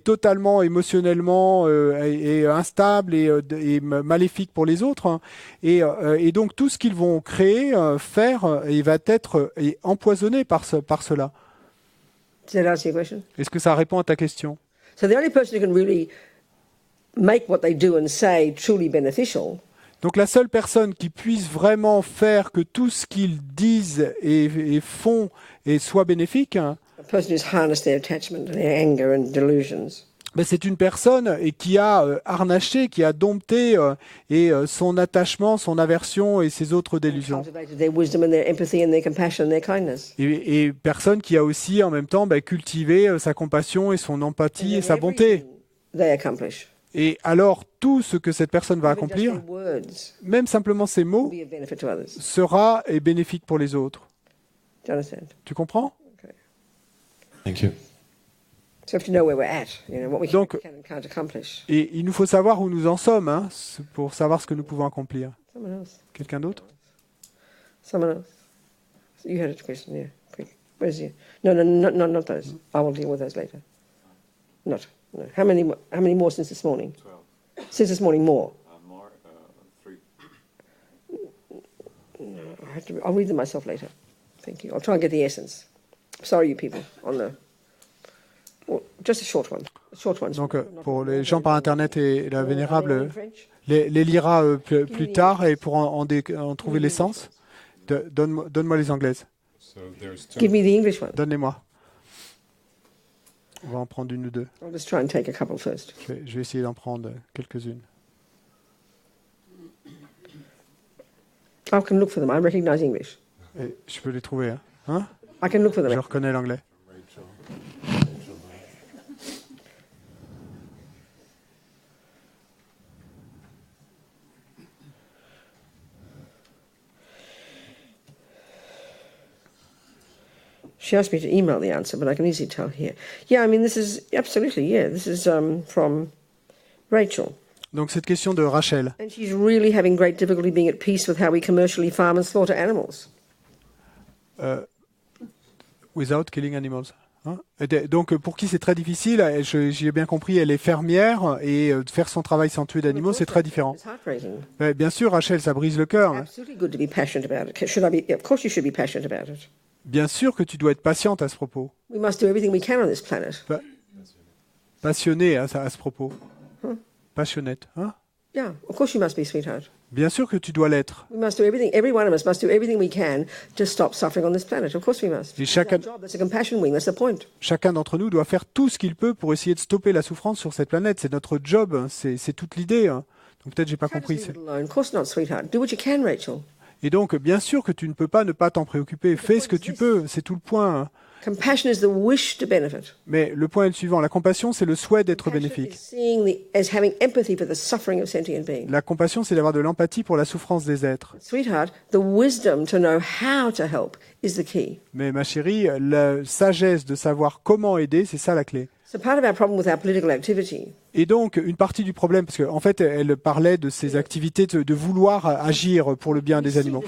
Speaker 4: totalement émotionnellement instables et maléfiques pour les autres, hein. Et donc tout ce qu'ils vont créer, faire, il va être empoisonné par cela.
Speaker 1: Does that answer your question?
Speaker 4: Est-ce que ça répond à ta question?
Speaker 1: So the only person who can really make what they do and say truly beneficial
Speaker 4: Donc la seule personne qui puisse vraiment faire que tout ce qu'ils disent et font soit bénéfique, hein,
Speaker 1: a person who's harnessed their attachment and their anger and delusions.
Speaker 4: c'est une personne qui a harnaché, qui a dompté son attachement, son aversion et ses autres délusions.
Speaker 1: Cultivated their wisdom and their empathy and their compassion and their kindness.
Speaker 4: Et personne qui a aussi en même temps cultivé sa compassion et son empathie et sa bonté.
Speaker 1: Everything they accomplish,
Speaker 4: Et alors tout ce que cette personne va
Speaker 1: even just
Speaker 4: accomplir,
Speaker 1: their words,
Speaker 4: même simplement ces
Speaker 1: will
Speaker 4: mots,
Speaker 1: be of benefit to others.
Speaker 4: sera bénéfique pour les autres.
Speaker 1: Do you understand?
Speaker 4: Tu comprends?
Speaker 7: Thank you.
Speaker 1: So we have to know where we're at, what we can
Speaker 4: Donc-
Speaker 1: and can't accomplish.
Speaker 4: Et il nous faut savoir où nous en sommes, hein, pour savoir ce que nous pouvons accomplir.
Speaker 1: Someone else.
Speaker 4: Quelqu'un d'autre?
Speaker 1: Someone else. You had a question, yeah. Quick. Where's you? No, not those. I will deal with those later. No. How many more since this morning? 12. Since this morning, more?
Speaker 8: More, 3.
Speaker 1: No, I'll read them myself later. Thank you. I'll try and get the essence. Sorry, you people, well, just a short one. A short one.
Speaker 4: Donc, pour les gens par Internet et la
Speaker 1: Are they
Speaker 4: Vénérable,
Speaker 1: in French?
Speaker 4: les lira plus tard et pour en trouver l'essence. Donne-moi les anglaises.
Speaker 8: So there's
Speaker 1: Give me the English one.
Speaker 4: Donne-les-moi. On va en prendre une ou deux.
Speaker 1: I'll just try and take a couple first.
Speaker 4: Je vais essayer d'en prendre quelques-unes.
Speaker 1: I can look for them. I recognize English.
Speaker 4: Et je peux les trouver, hein?
Speaker 1: I can look for
Speaker 4: Je
Speaker 1: them.
Speaker 4: reconnais l'anglais.
Speaker 1: She asked me to email the answer, but I can easily tell here. Yeah, I mean, this is absolutely, yeah. This is from Rachel.
Speaker 4: Donc cette question de Rachel.
Speaker 1: And she's really having great difficulty being at peace with how we commercially farm and slaughter animals.
Speaker 4: Without killing animals. Hein? Donc pour qui c'est très difficile, j'y ai bien compris, elle est fermière et faire son travail sans tuer d'animaux, c'est très différent.
Speaker 1: It's heartbreaking.
Speaker 4: Bien sûr, Rachel, ça brise le cœur. Hein.
Speaker 1: Absolutely good to be passionate about it. Of course you should be passionate about it.
Speaker 4: Bien sûr que tu dois être patiente à ce propos.
Speaker 1: We must do everything we can on this planet.
Speaker 4: Passionnée à ce propos. Passionnette. Hein?
Speaker 1: Yeah, of course you must be, sweetheart.
Speaker 4: Bien sûr que tu dois l'être.
Speaker 1: We must do everything, every one of us must do everything we can to stop suffering on this planet. Of course we must.
Speaker 4: Et
Speaker 1: It's our
Speaker 4: chacun,
Speaker 1: job. That's a compassion wing. That's the point.
Speaker 4: chacun d'entre nous doit faire tout ce qu'il peut pour essayer de stopper la souffrance sur cette planète. C'est notre job, hein. C'est toute l'idée. Hein. Donc peut-être j'ai pas
Speaker 1: Can't
Speaker 4: compris.
Speaker 1: just leave it alone. Of course not, sweetheart. Do what you can, Rachel.
Speaker 4: Et donc bien sûr que tu ne peux pas ne pas t'en préoccuper. Fais ce que tu peux. C'est tout le point. Hein.
Speaker 1: Compassion is the wish to benefit.
Speaker 4: Mais le point est le suivant, la compassion, c'est le souhait d'être
Speaker 1: Compassion
Speaker 4: bénéfique.
Speaker 1: is seeing as having empathy for the suffering of sentient beings.
Speaker 4: La compassion, c'est d'avoir de l'empathie pour la souffrance des êtres.
Speaker 1: Sweetheart, the wisdom to know how to help is the key.
Speaker 4: Mais ma chérie, la sagesse de savoir comment aider, c'est ça la clé.
Speaker 1: So part of our problem with our political activity
Speaker 4: Et donc, une partie du problème, parce qu'en fait, elle parlait de ces activités de vouloir agir pour le bien des animaux.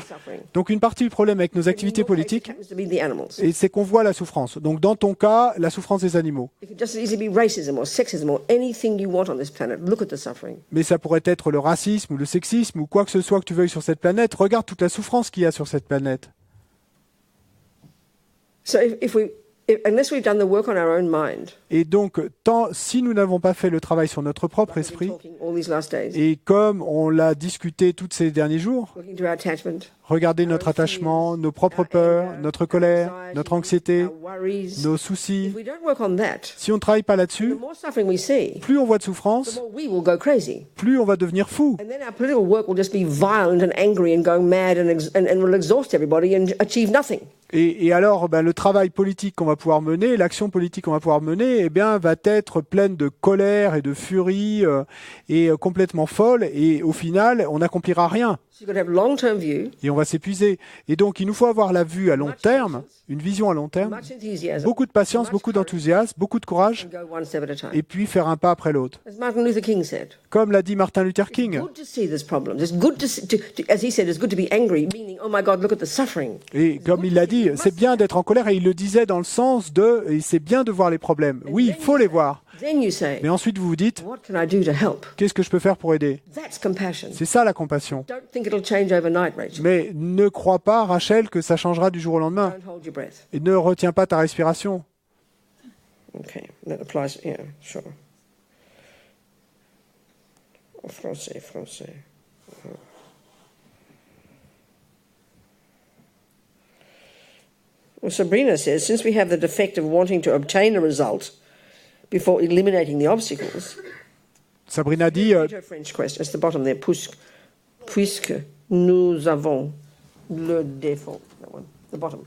Speaker 4: Donc, une partie du problème avec nos activités politiques,
Speaker 1: happens to be the animals.
Speaker 4: et c'est qu'on voit la souffrance. Donc, dans ton cas, la souffrance des animaux.
Speaker 1: It could just as easily be racism or sexism or anything you want on this planet. Look at the suffering.
Speaker 4: Mais ça pourrait être le racisme ou le sexisme ou quoi que ce soit que tu veuilles sur cette planète. Regarde toute la souffrance qu'il y a sur cette planète.
Speaker 1: So unless we've done the work on our own mind,
Speaker 4: Et donc, si nous n'avons pas fait le travail sur notre propre esprit,
Speaker 1: talking all these last days,
Speaker 4: et comme on l'a discuté tous ces derniers jours,
Speaker 1: looking to our attachment,
Speaker 4: regardez notre attachement, nos propres peurs, notre colère, notre anxiété,
Speaker 1: our worries.
Speaker 4: nos soucis.
Speaker 1: If we don't work on that,
Speaker 4: Si on ne travaille pas
Speaker 1: the
Speaker 4: là-dessus,
Speaker 1: more suffering we see,
Speaker 4: plus on voit de
Speaker 1: the
Speaker 4: souffrance,
Speaker 1: more we will go crazy.
Speaker 4: plus on va devenir fou.
Speaker 1: And then our political work will just be violent and angry and going mad and will exhaust everybody and achieve nothing.
Speaker 4: Et alors, le travail politique qu'on va pouvoir mener, l'action politique qu'on va pouvoir mener, eh bien, va être pleine de colère et de furie et complètement folle. Et au final, on n'accomplira rien.
Speaker 1: So you've got to have long-term view,
Speaker 4: Et on va s'épuiser. Et donc, il nous faut avoir la vue à long terme, une vision à long terme,
Speaker 1: much enthusiasm,
Speaker 4: beaucoup de patience, beaucoup d'enthousiasme, beaucoup de courage,
Speaker 1: and go one step at a time.
Speaker 4: et puis faire un pas après l'autre.
Speaker 1: As Martin Luther King said,
Speaker 4: Comme l'a dit Martin Luther King.
Speaker 1: good to see this problem. It's good to, see, as he said, it's good to be angry, meaning, oh my God, look at the suffering.
Speaker 4: Et comme il l'a dit, c'est bien d'être en colère, et il le disait dans le sens de, et c'est bien de voir les problèmes. Oui, il faut les voir.
Speaker 1: Then you say,
Speaker 4: Mais ensuite, vous vous dites,
Speaker 1: what can I do to help?
Speaker 4: qu'est-ce que je peux faire pour aider?
Speaker 1: That's compassion.
Speaker 4: C'est ça la compassion.
Speaker 1: Don't think it'll change overnight, Rachel.
Speaker 4: Mais ne crois pas, Rachel, que ça changera du jour au lendemain.
Speaker 1: Don't hold your breath.
Speaker 4: Et ne retiens pas ta respiration.
Speaker 1: Okay, that applies, yeah, sure. Français. Well, Sabrina says, since we have the defect of wanting to obtain a result before eliminating the obstacles,
Speaker 4: Sabrina dit,
Speaker 1: read her French question, it's the bottom there, puisque nous avons le défaut, that one, the bottom,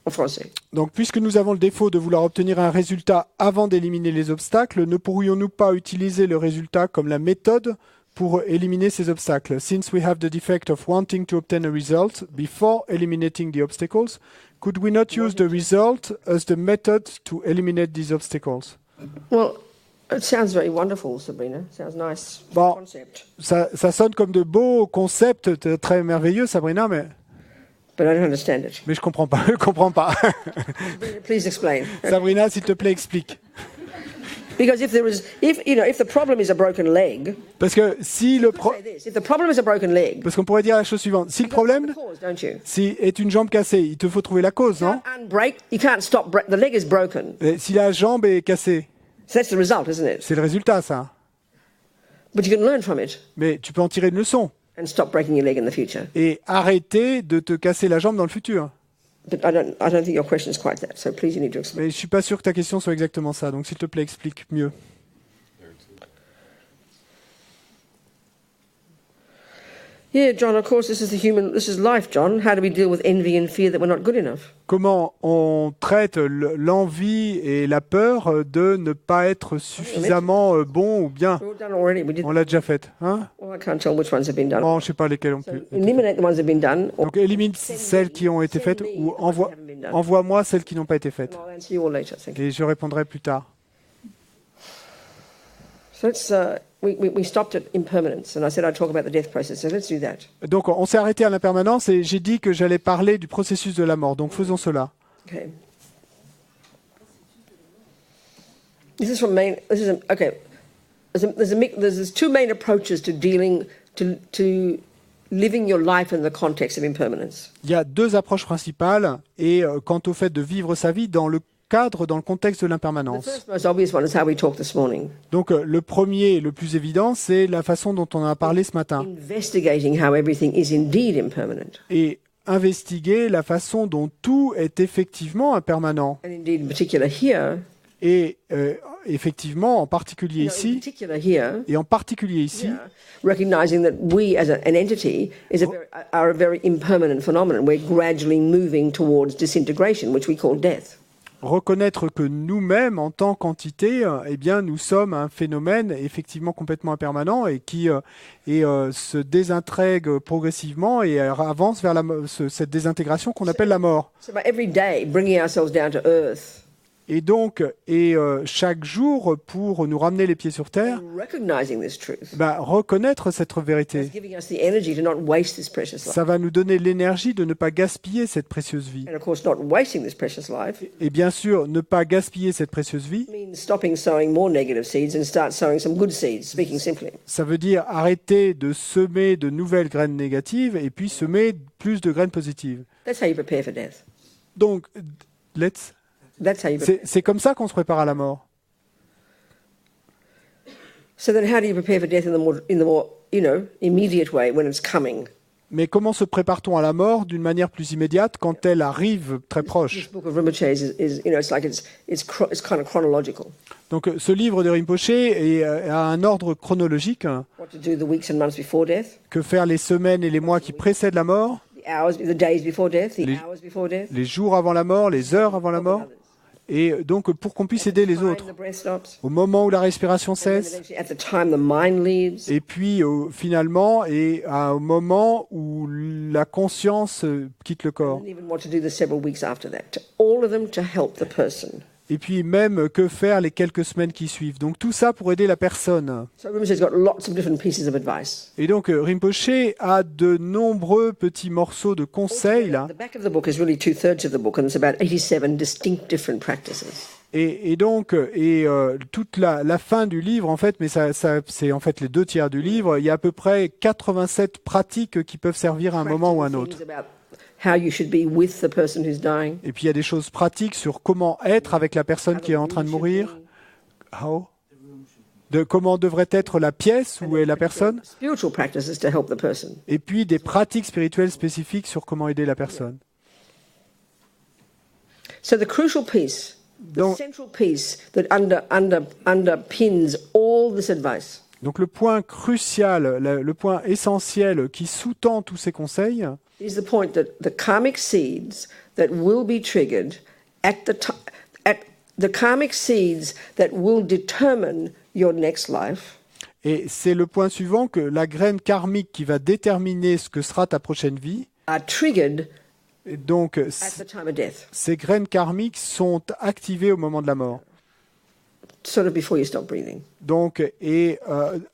Speaker 1: en français.
Speaker 4: donc puisque nous avons le défaut de vouloir obtenir un résultat avant d'éliminer les obstacles, ne pourrions-nous pas utiliser le résultat comme la méthode pour éliminer ces obstacles? Since we have the defect of wanting to obtain a result before eliminating the obstacles, could we not use the result as the method to eliminate these obstacles?
Speaker 1: Well, it sounds very wonderful, Sabrina. Sounds nice
Speaker 4: Bon,
Speaker 1: concept.
Speaker 4: ça sonne comme de beaux concepts très merveilleux, Sabrina, mais
Speaker 1: But I don't understand it.
Speaker 4: je comprends pas. Je comprends pas.
Speaker 1: Sabrina, please explain.
Speaker 4: Sabrina, s'il te plaît, explique.
Speaker 1: Because if the problem is a broken leg,
Speaker 4: Parce que si le
Speaker 1: say this, if the problem is a broken leg,
Speaker 4: parce qu'on pourrait dire la chose suivante. Si le
Speaker 1: you've got to find
Speaker 4: problème
Speaker 1: the cause, don't you?
Speaker 4: est une jambe cassée, il te faut trouver la cause,
Speaker 1: You
Speaker 4: non?
Speaker 1: can't unbreak, you can't stop, the leg is broken.
Speaker 4: Et si la jambe est cassée,
Speaker 1: So that's the result, isn't it?
Speaker 4: c'est le résultat, ça.
Speaker 1: But you can learn from it
Speaker 4: Mais tu peux en tirer une leçon
Speaker 1: and stop breaking your leg in the future.
Speaker 4: et arrêter de te casser la jambe dans le futur.
Speaker 1: But I don't think your question is quite that. So please, you need to explain.
Speaker 4: Mais je suis pas sûr que ta question soit exactement ça. Donc s'il te plaît, explique mieux.
Speaker 1: Yeah, John, of course, this is life, John. How do we deal with envy and fear that we're not good enough?
Speaker 4: Comment on traite l'envie et la peur de ne pas être suffisamment bon ou bien?
Speaker 1: We've all done it already. We did.
Speaker 4: On l'a déjà fait, hein?
Speaker 1: Well, I can't tell which ones have been done.
Speaker 4: Bon, je sais pas lesquelles ont
Speaker 1: So
Speaker 4: pu.
Speaker 1: eliminate the ones that have been done, or
Speaker 4: Donc élimine celles qui ont été faites ou envoie-moi celles qui n'ont pas été faites.
Speaker 1: I'll answer you all later. Thank you.
Speaker 4: Et je répondrai plus tard.
Speaker 1: So let's. We stopped at impermanence, and I said I'd talk about the death process. So let's do that.
Speaker 4: Donc on s'est arrêté à l'impermanence et j'ai dit que j'allais parler du processus de la mort. Donc faisons cela.
Speaker 1: Okay. This is from main. This is okay. There's two main approaches to dealing to living your life in the context of impermanence.
Speaker 4: Il y a deux approches principales et quant au fait de vivre sa vie dans le contexte de
Speaker 1: The
Speaker 4: l'impermanence.
Speaker 1: first most obvious one is how we talked this morning.
Speaker 4: Donc le premier, le plus évident, c'est la façon dont on en a parlé ce matin.
Speaker 1: Investigating how everything is indeed impermanent,
Speaker 4: Et investiguer la façon dont tout est effectivement impermanent.
Speaker 1: and indeed, in particular here,
Speaker 4: Et effectivement, en particulier
Speaker 1: in
Speaker 4: ici,
Speaker 1: particular here,
Speaker 4: et en particulier ici,
Speaker 1: recognizing that we as an entity are a very impermanent phenomenon. We're gradually moving towards disintegration, which we call death.
Speaker 4: reconnaître que nous-mêmes, en tant qu'entité, eh bien, nous sommes un phénomène effectivement complètement impermanent et qui se désintègre progressivement et avance vers cette désintégration qu'on appelle la mort.
Speaker 1: So by every day, bringing ourselves down to earth,
Speaker 4: Et donc, chaque jour, pour nous ramener les pieds sur terre,
Speaker 1: recognizing this truth,
Speaker 4: reconnaître cette vérité.
Speaker 1: it's giving us the energy to not waste this precious life.
Speaker 4: Ça va nous donner l'énergie de ne pas gaspiller cette précieuse vie.
Speaker 1: And of course, not wasting this precious life
Speaker 4: Et bien sûr, ne pas gaspiller cette précieuse vie,
Speaker 1: means stopping sowing more negative seeds and start sowing some good seeds, speaking simply.
Speaker 4: ça veut dire arrêter de semer de nouvelles graines négatives et puis semer plus de graines positives.
Speaker 1: That's how you prepare for death.
Speaker 4: Donc,
Speaker 1: That's how you prepare.
Speaker 4: c'est comme ça qu'on se prépare à la mort.
Speaker 1: So then how do you prepare for death in the more, immediate way when it's coming?
Speaker 4: Mais comment se prépare-t-on à la mort d'une manière plus immédiate quand elle arrive très proche?
Speaker 1: This book of Rinpoche it's kind of chronological.
Speaker 4: Donc, ce livre de Rinpoche a un ordre chronologique.
Speaker 1: What to do the weeks and months before death,
Speaker 4: Que faire les semaines et les mois qui précèdent la mort,
Speaker 1: the days before death, the
Speaker 4: Les-
Speaker 1: hours before death,
Speaker 4: les jours avant la mort, les heures avant la mort, et donc pour qu'on puisse aider les
Speaker 1: time
Speaker 4: autres.
Speaker 1: the breath stops,
Speaker 4: Au moment où la respiration
Speaker 1: and then
Speaker 4: cesse,
Speaker 1: eventually at the time the mind leaves.
Speaker 4: et puis finalement, au moment où la conscience quitte le corps.
Speaker 1: And even what to do the several weeks after that. All of them to help the person.
Speaker 4: Et puis même que faire les quelques semaines qui suivent. Donc tout ça pour aider la personne.
Speaker 1: So Rinpoche's got lots of different pieces of advice.
Speaker 4: Et donc Rinpoche a de nombreux petits morceaux de conseils là.
Speaker 1: The back of the book is really 2/3 of the book, and it's about 87 distinct different practices.
Speaker 4: Et donc, toute la fin du livre, en fait, mais ça c'est en fait les 2 tiers du livre, il y a à peu près 87 pratiques qui peuvent servir à un moment ou à un autre.
Speaker 1: Things about how you should be with the person who's dying.
Speaker 4: Et puis il y a des choses pratiques sur comment être avec la personne qui est en train de mourir, de comment devrait être la pièce où est la personne,
Speaker 1: Spiritual practices to help the person.
Speaker 4: et puis des pratiques spirituelles spécifiques sur comment aider la personne.
Speaker 1: So the crucial piece, the
Speaker 4: Donc,
Speaker 1: central piece that underpins all this advice
Speaker 4: donc le point crucial, le point essentiel qui sous-tend tous ces conseils,
Speaker 1: is the point that the karmic seeds that will be triggered at the karmic seeds that will determine your next life
Speaker 4: et c'est le point suivant que la graine karmique qui va déterminer ce que sera ta prochaine vie,
Speaker 1: are triggered
Speaker 4: et donc
Speaker 1: at the time of death,
Speaker 4: ces graines karmiques sont activées au moment de la mort.
Speaker 1: sort of before you stop breathing.
Speaker 4: Donc,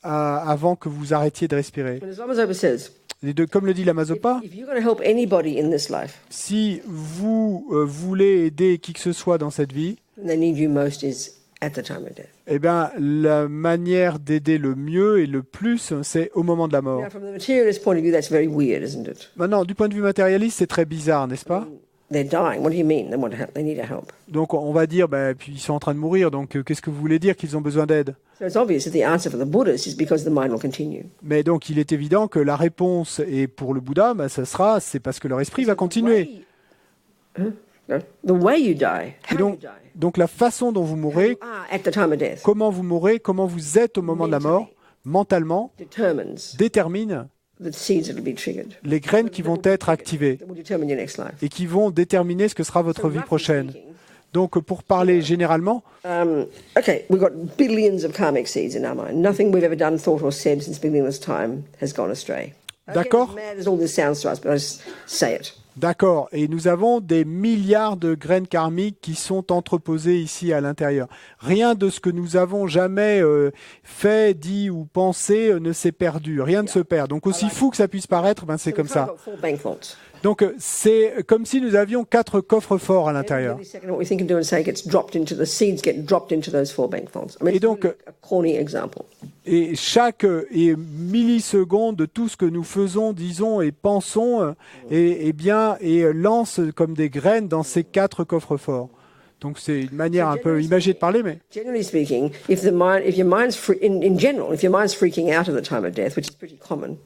Speaker 4: avant que vous arrêtiez de respirer.
Speaker 1: And as Lama says,
Speaker 4: Comme le dit la Mazopa,
Speaker 1: if you're going to help anybody in this life,
Speaker 4: si vous voulez aider qui que ce soit dans cette vie,
Speaker 1: then they need you most is at the time of death.
Speaker 4: eh bien, la manière d'aider le mieux et le plus, c'est au moment de la mort.
Speaker 1: Now, from the materialist point of view, that's very weird, isn't it?
Speaker 4: Maintenant, du point de vue matérialiste, c'est très bizarre, n'est-ce pas?
Speaker 1: They're dying. What do you mean? They want help. They need our help.
Speaker 4: Donc, on va dire, puis ils sont en train de mourir, donc qu'est-ce que vous voulez dire qu'ils ont besoin d'aide?
Speaker 1: So it's obvious that the answer for the Buddhists is because the mind will continue.
Speaker 4: Mais donc, il est évident que la réponse, et pour le Bouddha, c'est parce que leur esprit va continuer.
Speaker 1: The way you die,
Speaker 4: Et
Speaker 1: how you die,
Speaker 4: donc, la façon dont vous mourrez,
Speaker 1: at the time of death,
Speaker 4: comment vous mourrez, comment vous êtes au moment de la mort, mentalement,
Speaker 1: determines
Speaker 4: détermine
Speaker 1: the seeds that will be triggered.
Speaker 4: les graines qui vont être activées
Speaker 1: That will determine your next life.
Speaker 4: et qui vont déterminer ce que sera votre vie prochaine. Donc, pour parler généralement,
Speaker 1: Okay, we've got billions of karmic seeds in our mind. Nothing we've ever done, thought, or said since beginningless time has gone astray.
Speaker 4: D'accord.
Speaker 1: As mad as all this sounds to us, but I just say it.
Speaker 4: d'accord, et nous avons des milliards de graines karmiques qui sont entreposées ici à l'intérieur. Rien de ce que nous avons jamais fait, dit ou pensé ne s'est perdu. Rien ne se perd. Donc, aussi fou que ça puisse paraître, c'est comme ça.
Speaker 1: We've got 4 bank vaults.
Speaker 4: Donc, c'est comme si nous avions 4 coffres forts à l'intérieur.
Speaker 1: Every second, what we think and do and say gets dropped into the seeds, get dropped into those 4 bank vaults. I mean,
Speaker 4: Et
Speaker 1: it's
Speaker 4: donc,
Speaker 1: really a corny example.
Speaker 4: Et chaque milliseconde de tout ce que nous faisons, disons et pensons, et lance comme des graines dans ces 4 coffres forts. Donc c'est une manière un peu imagée de parler, mais
Speaker 1: Generally speaking, if your mind's in general, if your mind's freaking out at the time of death, which is pretty common,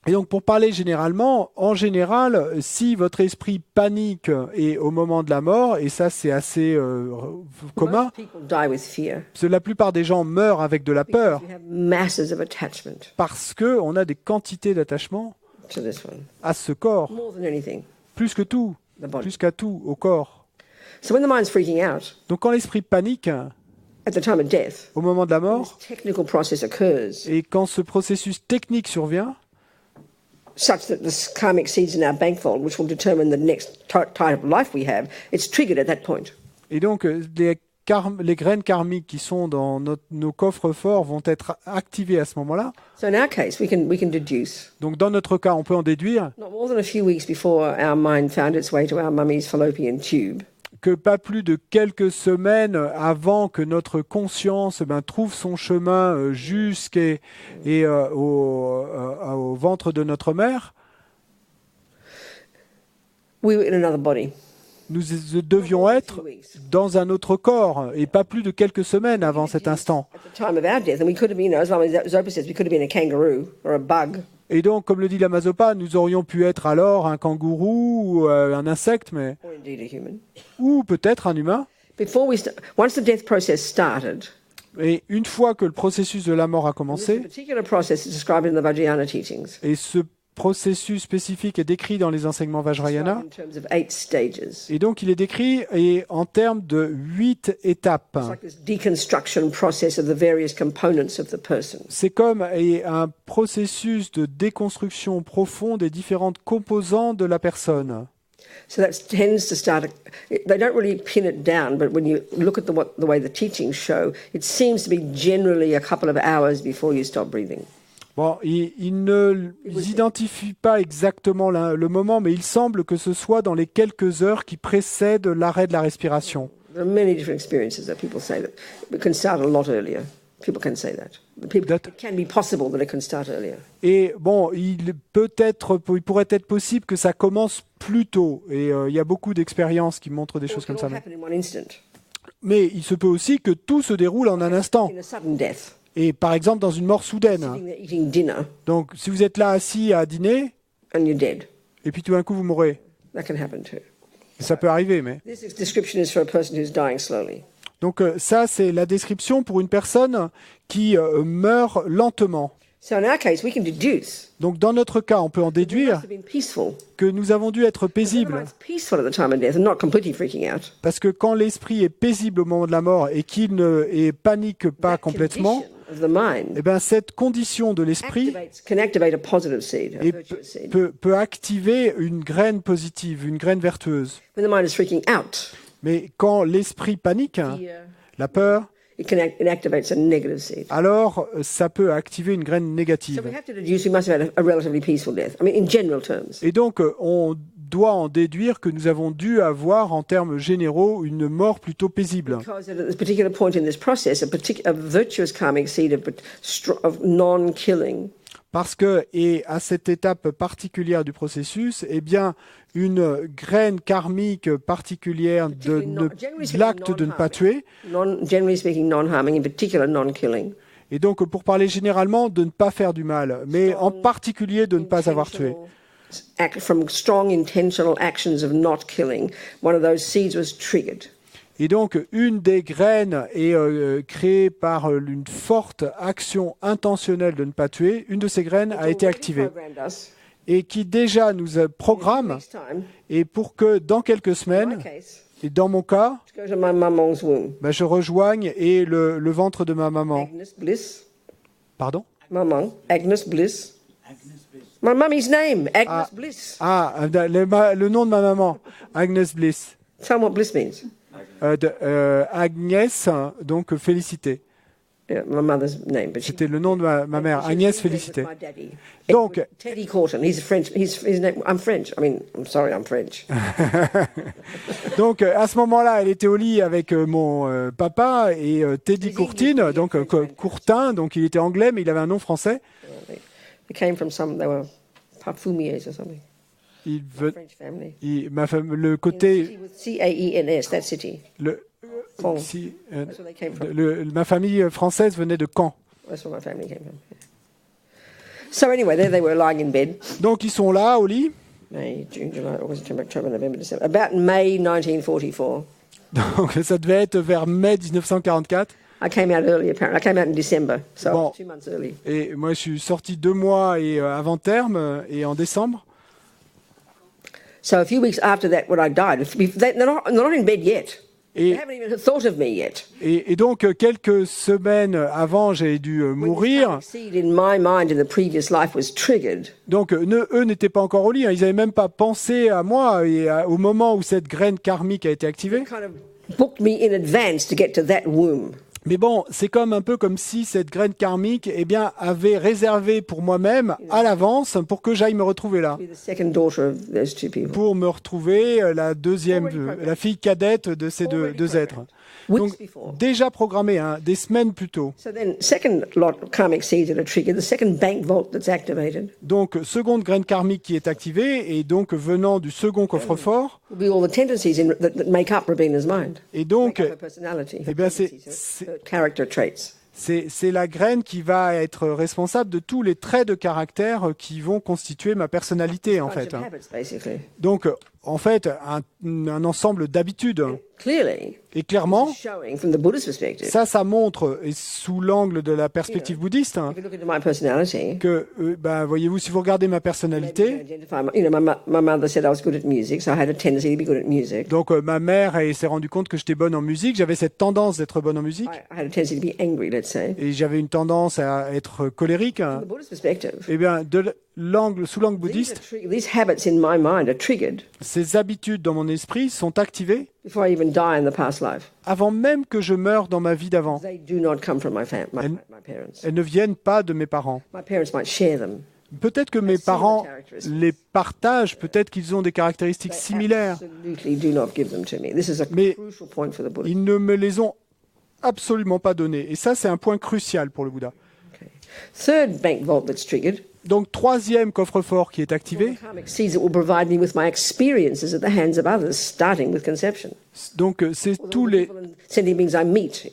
Speaker 4: et donc pour parler généralement, en général, si votre esprit panique et au moment de la mort, et ça c'est assez commun,
Speaker 1: most people die with fear.
Speaker 4: parce que la plupart des gens meurent avec de la peur
Speaker 1: You have masses of attachment
Speaker 4: parce que on a des quantités d'attachement
Speaker 1: to this one,
Speaker 4: à ce corps,
Speaker 1: more than anything,
Speaker 4: plus que tout,
Speaker 1: the body.
Speaker 4: plus qu'à tout, au corps.
Speaker 1: So when the mind's freaking out,
Speaker 4: Donc quand l'esprit panique
Speaker 1: at the time of death,
Speaker 4: au moment de la
Speaker 1: this
Speaker 4: mort,
Speaker 1: technical process occurs
Speaker 4: et quand ce processus technique survient,
Speaker 1: such that the karmic seeds in our bank vault, which will determine the next type of life we have, it's triggered at that point.
Speaker 4: et donc les graines karmiques qui sont dans nos coffres forts vont être activées à ce moment-là.
Speaker 1: So in our case, we can deduce,
Speaker 4: Donc dans notre cas, on peut en déduire
Speaker 1: not more than a few weeks before our mind found its way to our mummy's fallopian tube,
Speaker 4: que pas plus de quelques semaines avant que notre conscience trouve son chemin au ventre de notre mère,
Speaker 1: we were in another body.
Speaker 4: nous devions être dans un autre corps, et pas plus de quelques semaines avant cet instant.
Speaker 1: At the time of our death, and we could have been, as Lama Zopa says, we could have been a kangaroo or a bug.
Speaker 4: Et donc, comme le dit Lama Zopa, nous aurions pu être alors un kangourou ou un insecte,
Speaker 1: Or indeed a human.
Speaker 4: ou peut-être un humain.
Speaker 1: Once the death process started,
Speaker 4: Et une fois que le processus de la mort a
Speaker 1: this
Speaker 4: commencé,
Speaker 1: particular process is described in the Vajrayana teachings,
Speaker 4: et ce processus spécifique est décrit dans les enseignements Vajrayana,
Speaker 1: in terms of 8 stages.
Speaker 4: et donc il est décrit en termes de 8 étapes.
Speaker 1: It's like this deconstruction process of the various components of the person.
Speaker 4: C'est comme un processus de déconstruction profonde des différentes composantes de la personne.
Speaker 1: So that tends to start. They don't really pin it down, but when you look at the way the teachings show, it seems to be generally a couple of hours before you stop breathing.
Speaker 4: Bon, ils ne identifient pas exactement le moment, mais il semble que ce soit dans les quelques heures qui précèdent l'arrêt de la respiration.
Speaker 1: There are many different experiences that people say that it can start a lot earlier. People can say that. It can be possible that it can start earlier.
Speaker 4: Et bon, il pourrait être possible que ça commence plus tôt. Et il y a beaucoup d'expériences qui montrent des
Speaker 1: Or
Speaker 4: choses
Speaker 1: it can
Speaker 4: comme ça.
Speaker 1: all happen in one instant.
Speaker 4: Mais il se peut aussi que tout se déroule en un instant.
Speaker 1: In a sudden death,
Speaker 4: Et par exemple, dans une mort soudaine.
Speaker 1: sitting there eating dinner
Speaker 4: Donc, si vous êtes là assis à dîner,
Speaker 1: and you're dead,
Speaker 4: et puis tout d'un coup vous mourrez.
Speaker 1: that can happen too.
Speaker 4: Ça peut arriver, mais...
Speaker 1: This description is for a person who's dying slowly.
Speaker 4: Donc ça, c'est la description pour une personne qui meurt lentement.
Speaker 1: So in our case, we can deduce
Speaker 4: Donc dans notre cas, on peut en
Speaker 1: that we must
Speaker 4: déduire
Speaker 1: have been peaceful.
Speaker 4: que nous avons dû être
Speaker 1: When the
Speaker 4: paisibles.
Speaker 1: mind's peaceful at the time of death and not completely freaking out.
Speaker 4: Parce que quand l'esprit est paisible au moment de la mort et qu'il ne panique pas
Speaker 1: That
Speaker 4: complètement,
Speaker 1: condition of the mind
Speaker 4: eh ben, cette condition de l'esprit
Speaker 1: can activate a positive seed, a
Speaker 4: et
Speaker 1: virtuous seed.
Speaker 4: peut activer une graine positive, une graine vertueuse.
Speaker 1: When the mind is freaking out,
Speaker 4: Mais quand l'esprit panique,
Speaker 1: fear,
Speaker 4: la peur,
Speaker 1: it activates a negative seed.
Speaker 4: alors ça peut activer une graine
Speaker 1: So
Speaker 4: négative.
Speaker 1: we have to deduce we must have had a relatively peaceful death. I mean, in general terms.
Speaker 4: Et donc, on doit en déduire que nous avons dû avoir, en termes généraux, une mort plutôt paisible.
Speaker 1: Because at this particular point in this process, a virtuous karmic seed of non-killing
Speaker 4: Parce que, et à cette étape particulière du processus, eh bien, une graine karmique particulière de l'acte de ne pas tuer,
Speaker 1: generally speaking, non-harming, in particular, non-killing.
Speaker 4: et donc pour parler généralement de ne pas faire du mal, mais en particulier de ne pas avoir tué.
Speaker 1: From strong intentional actions of not killing, one of those seeds was triggered.
Speaker 4: Et donc, une des graines est créée par une forte action intentionnelle de ne pas tuer. Une de ces graines a été activée et qui déjà nous programme,
Speaker 1: Next time,
Speaker 4: et pour que dans quelques
Speaker 1: in my
Speaker 4: semaines,
Speaker 1: case,
Speaker 4: et dans mon cas,
Speaker 1: go to my mum's womb.
Speaker 4: je rejoigne et le ventre de ma maman.
Speaker 1: Agnes Bliss.
Speaker 4: Pardon?
Speaker 1: Maman. Agnes Bliss. My mummy's name, Agnes Bliss.
Speaker 4: Ah, le nom de ma maman, Agnès Bliss.
Speaker 1: Tell me what Bliss means.
Speaker 4: Agnès, donc félicité.
Speaker 1: Yeah, my mother's name, but
Speaker 4: C'était le nom de ma mère, Agnès félicité.
Speaker 1: My daddy.
Speaker 4: Donc-
Speaker 1: Teddy Corton, he's French. His name. I'm French. I mean, I'm sorry, I'm French.
Speaker 4: Donc à ce moment-là, elle était au lit avec mon papa et Teddy Courtine, donc Courtin, donc il était anglais mais il avait un nom français.
Speaker 1: They came from they were Parfumiers or something.
Speaker 4: Il veut,
Speaker 1: French family.
Speaker 4: le côté,
Speaker 1: Caens, that city.
Speaker 4: le,
Speaker 1: Caen.
Speaker 4: si,
Speaker 1: That's where they came from.
Speaker 4: ma famille française venait de Caen.
Speaker 1: That's where my family came from. Yeah. So anyway, there they were lying in bed.
Speaker 4: Donc ils sont là au lit.
Speaker 1: May, June, July, August, September, October, November, December. About May 1944.
Speaker 4: Donc ça devait être vers mai 1944.
Speaker 1: I came out early, apparently. I came out in December, so
Speaker 4: Bon.
Speaker 1: 2 months early.
Speaker 4: Et moi je suis sorti 2 mois et avant terme et en décembre.
Speaker 1: So a few weeks after that, when I died, they're not in bed yet. They
Speaker 4: Et,
Speaker 1: haven't even thought of me yet.
Speaker 4: et donc, quelques semaines avant, j'ai dû
Speaker 1: When
Speaker 4: mourir.
Speaker 1: the seed in my mind in the previous life was triggered,
Speaker 4: Donc, eux n'étaient pas encore au lit, hein. Ils n'avaient même pas pensé à moi. Et au moment où cette graine karmique a été activée.
Speaker 1: kind of booked me in advance to get to that womb.
Speaker 4: Mais bon, c'est comme un peu comme si cette graine karmique, eh bien, avait réservé pour moi-même à l'avance pour que j'aille me retrouver là,
Speaker 1: Be the second daughter of those two people.
Speaker 4: pour me retrouver la fille cadette de ces deux êtres. Donc,
Speaker 1: Weeks before.
Speaker 4: déjà programmé, hein, des semaines plus tôt.
Speaker 1: So then, second lot of karmic seeds that are triggered, the second bank vault that's activated,
Speaker 4: Donc, seconde graine karmique qui est activée, et donc venant du second coffre-fort.
Speaker 1: will be all the tendencies that make up Robina's mind,
Speaker 4: Et donc,
Speaker 1: make up her personality, her
Speaker 4: eh bien,
Speaker 1: tendencies, her character traits.
Speaker 4: c'est la graine qui va être responsable de tous les traits de caractère qui vont constituer ma personnalité, en
Speaker 1: Bunch
Speaker 4: fait.
Speaker 1: of
Speaker 4: Hein.
Speaker 1: habits, basically.
Speaker 4: Donc, en fait, un ensemble d'habitudes.
Speaker 1: Clearly,
Speaker 4: Et clairement,
Speaker 1: showing from the Buddhist perspective,
Speaker 4: ça montre, et sous l'angle de la perspective bouddhiste, hein,
Speaker 1: if you look into my personality,
Speaker 4: que, voyez-vous, si vous regardez ma personnalité,
Speaker 1: my mother said I was good at music, so I had a tendency to be good at music.
Speaker 4: donc ma mère s'est rendue compte que j'étais bonne en musique, j'avais cette tendance d'être bonne en musique,
Speaker 1: I had a tendency to be angry, let's say.
Speaker 4: et j'avais une tendance à être colérique. Hein.
Speaker 1: From the Buddhist perspective,
Speaker 4: Eh bien, sous l'angle bouddhiste,
Speaker 1: these habits in my mind are triggered
Speaker 4: ces habitudes dans mon esprit sont activées
Speaker 1: before I even die in the past life.
Speaker 4: avant même que je meure dans ma vie d'avant.
Speaker 1: They do not come from my
Speaker 4: And-
Speaker 1: parents.
Speaker 4: Elles ne viennent pas de mes parents.
Speaker 1: My parents might share them.
Speaker 4: Peut-être que mes parents les partagent, peut-être qu'ils ont des caractéristiques similaires.
Speaker 1: Absolutely do not give them to me. This is a
Speaker 4: Mais
Speaker 1: crucial point for the Buddha.
Speaker 4: Ils ne me les ont absolument pas donnés. Et ça, c'est un point crucial pour le Bouddha.
Speaker 1: Third bank vault that's triggered,
Speaker 4: Donc, troisième coffre-fort qui est activé.
Speaker 1: karmic seeds that will provide me with my experiences at the hands of others, starting with conception.
Speaker 4: Donc, c'est
Speaker 1: All
Speaker 4: tous
Speaker 1: the
Speaker 4: les...
Speaker 1: people and sentient beings I meet,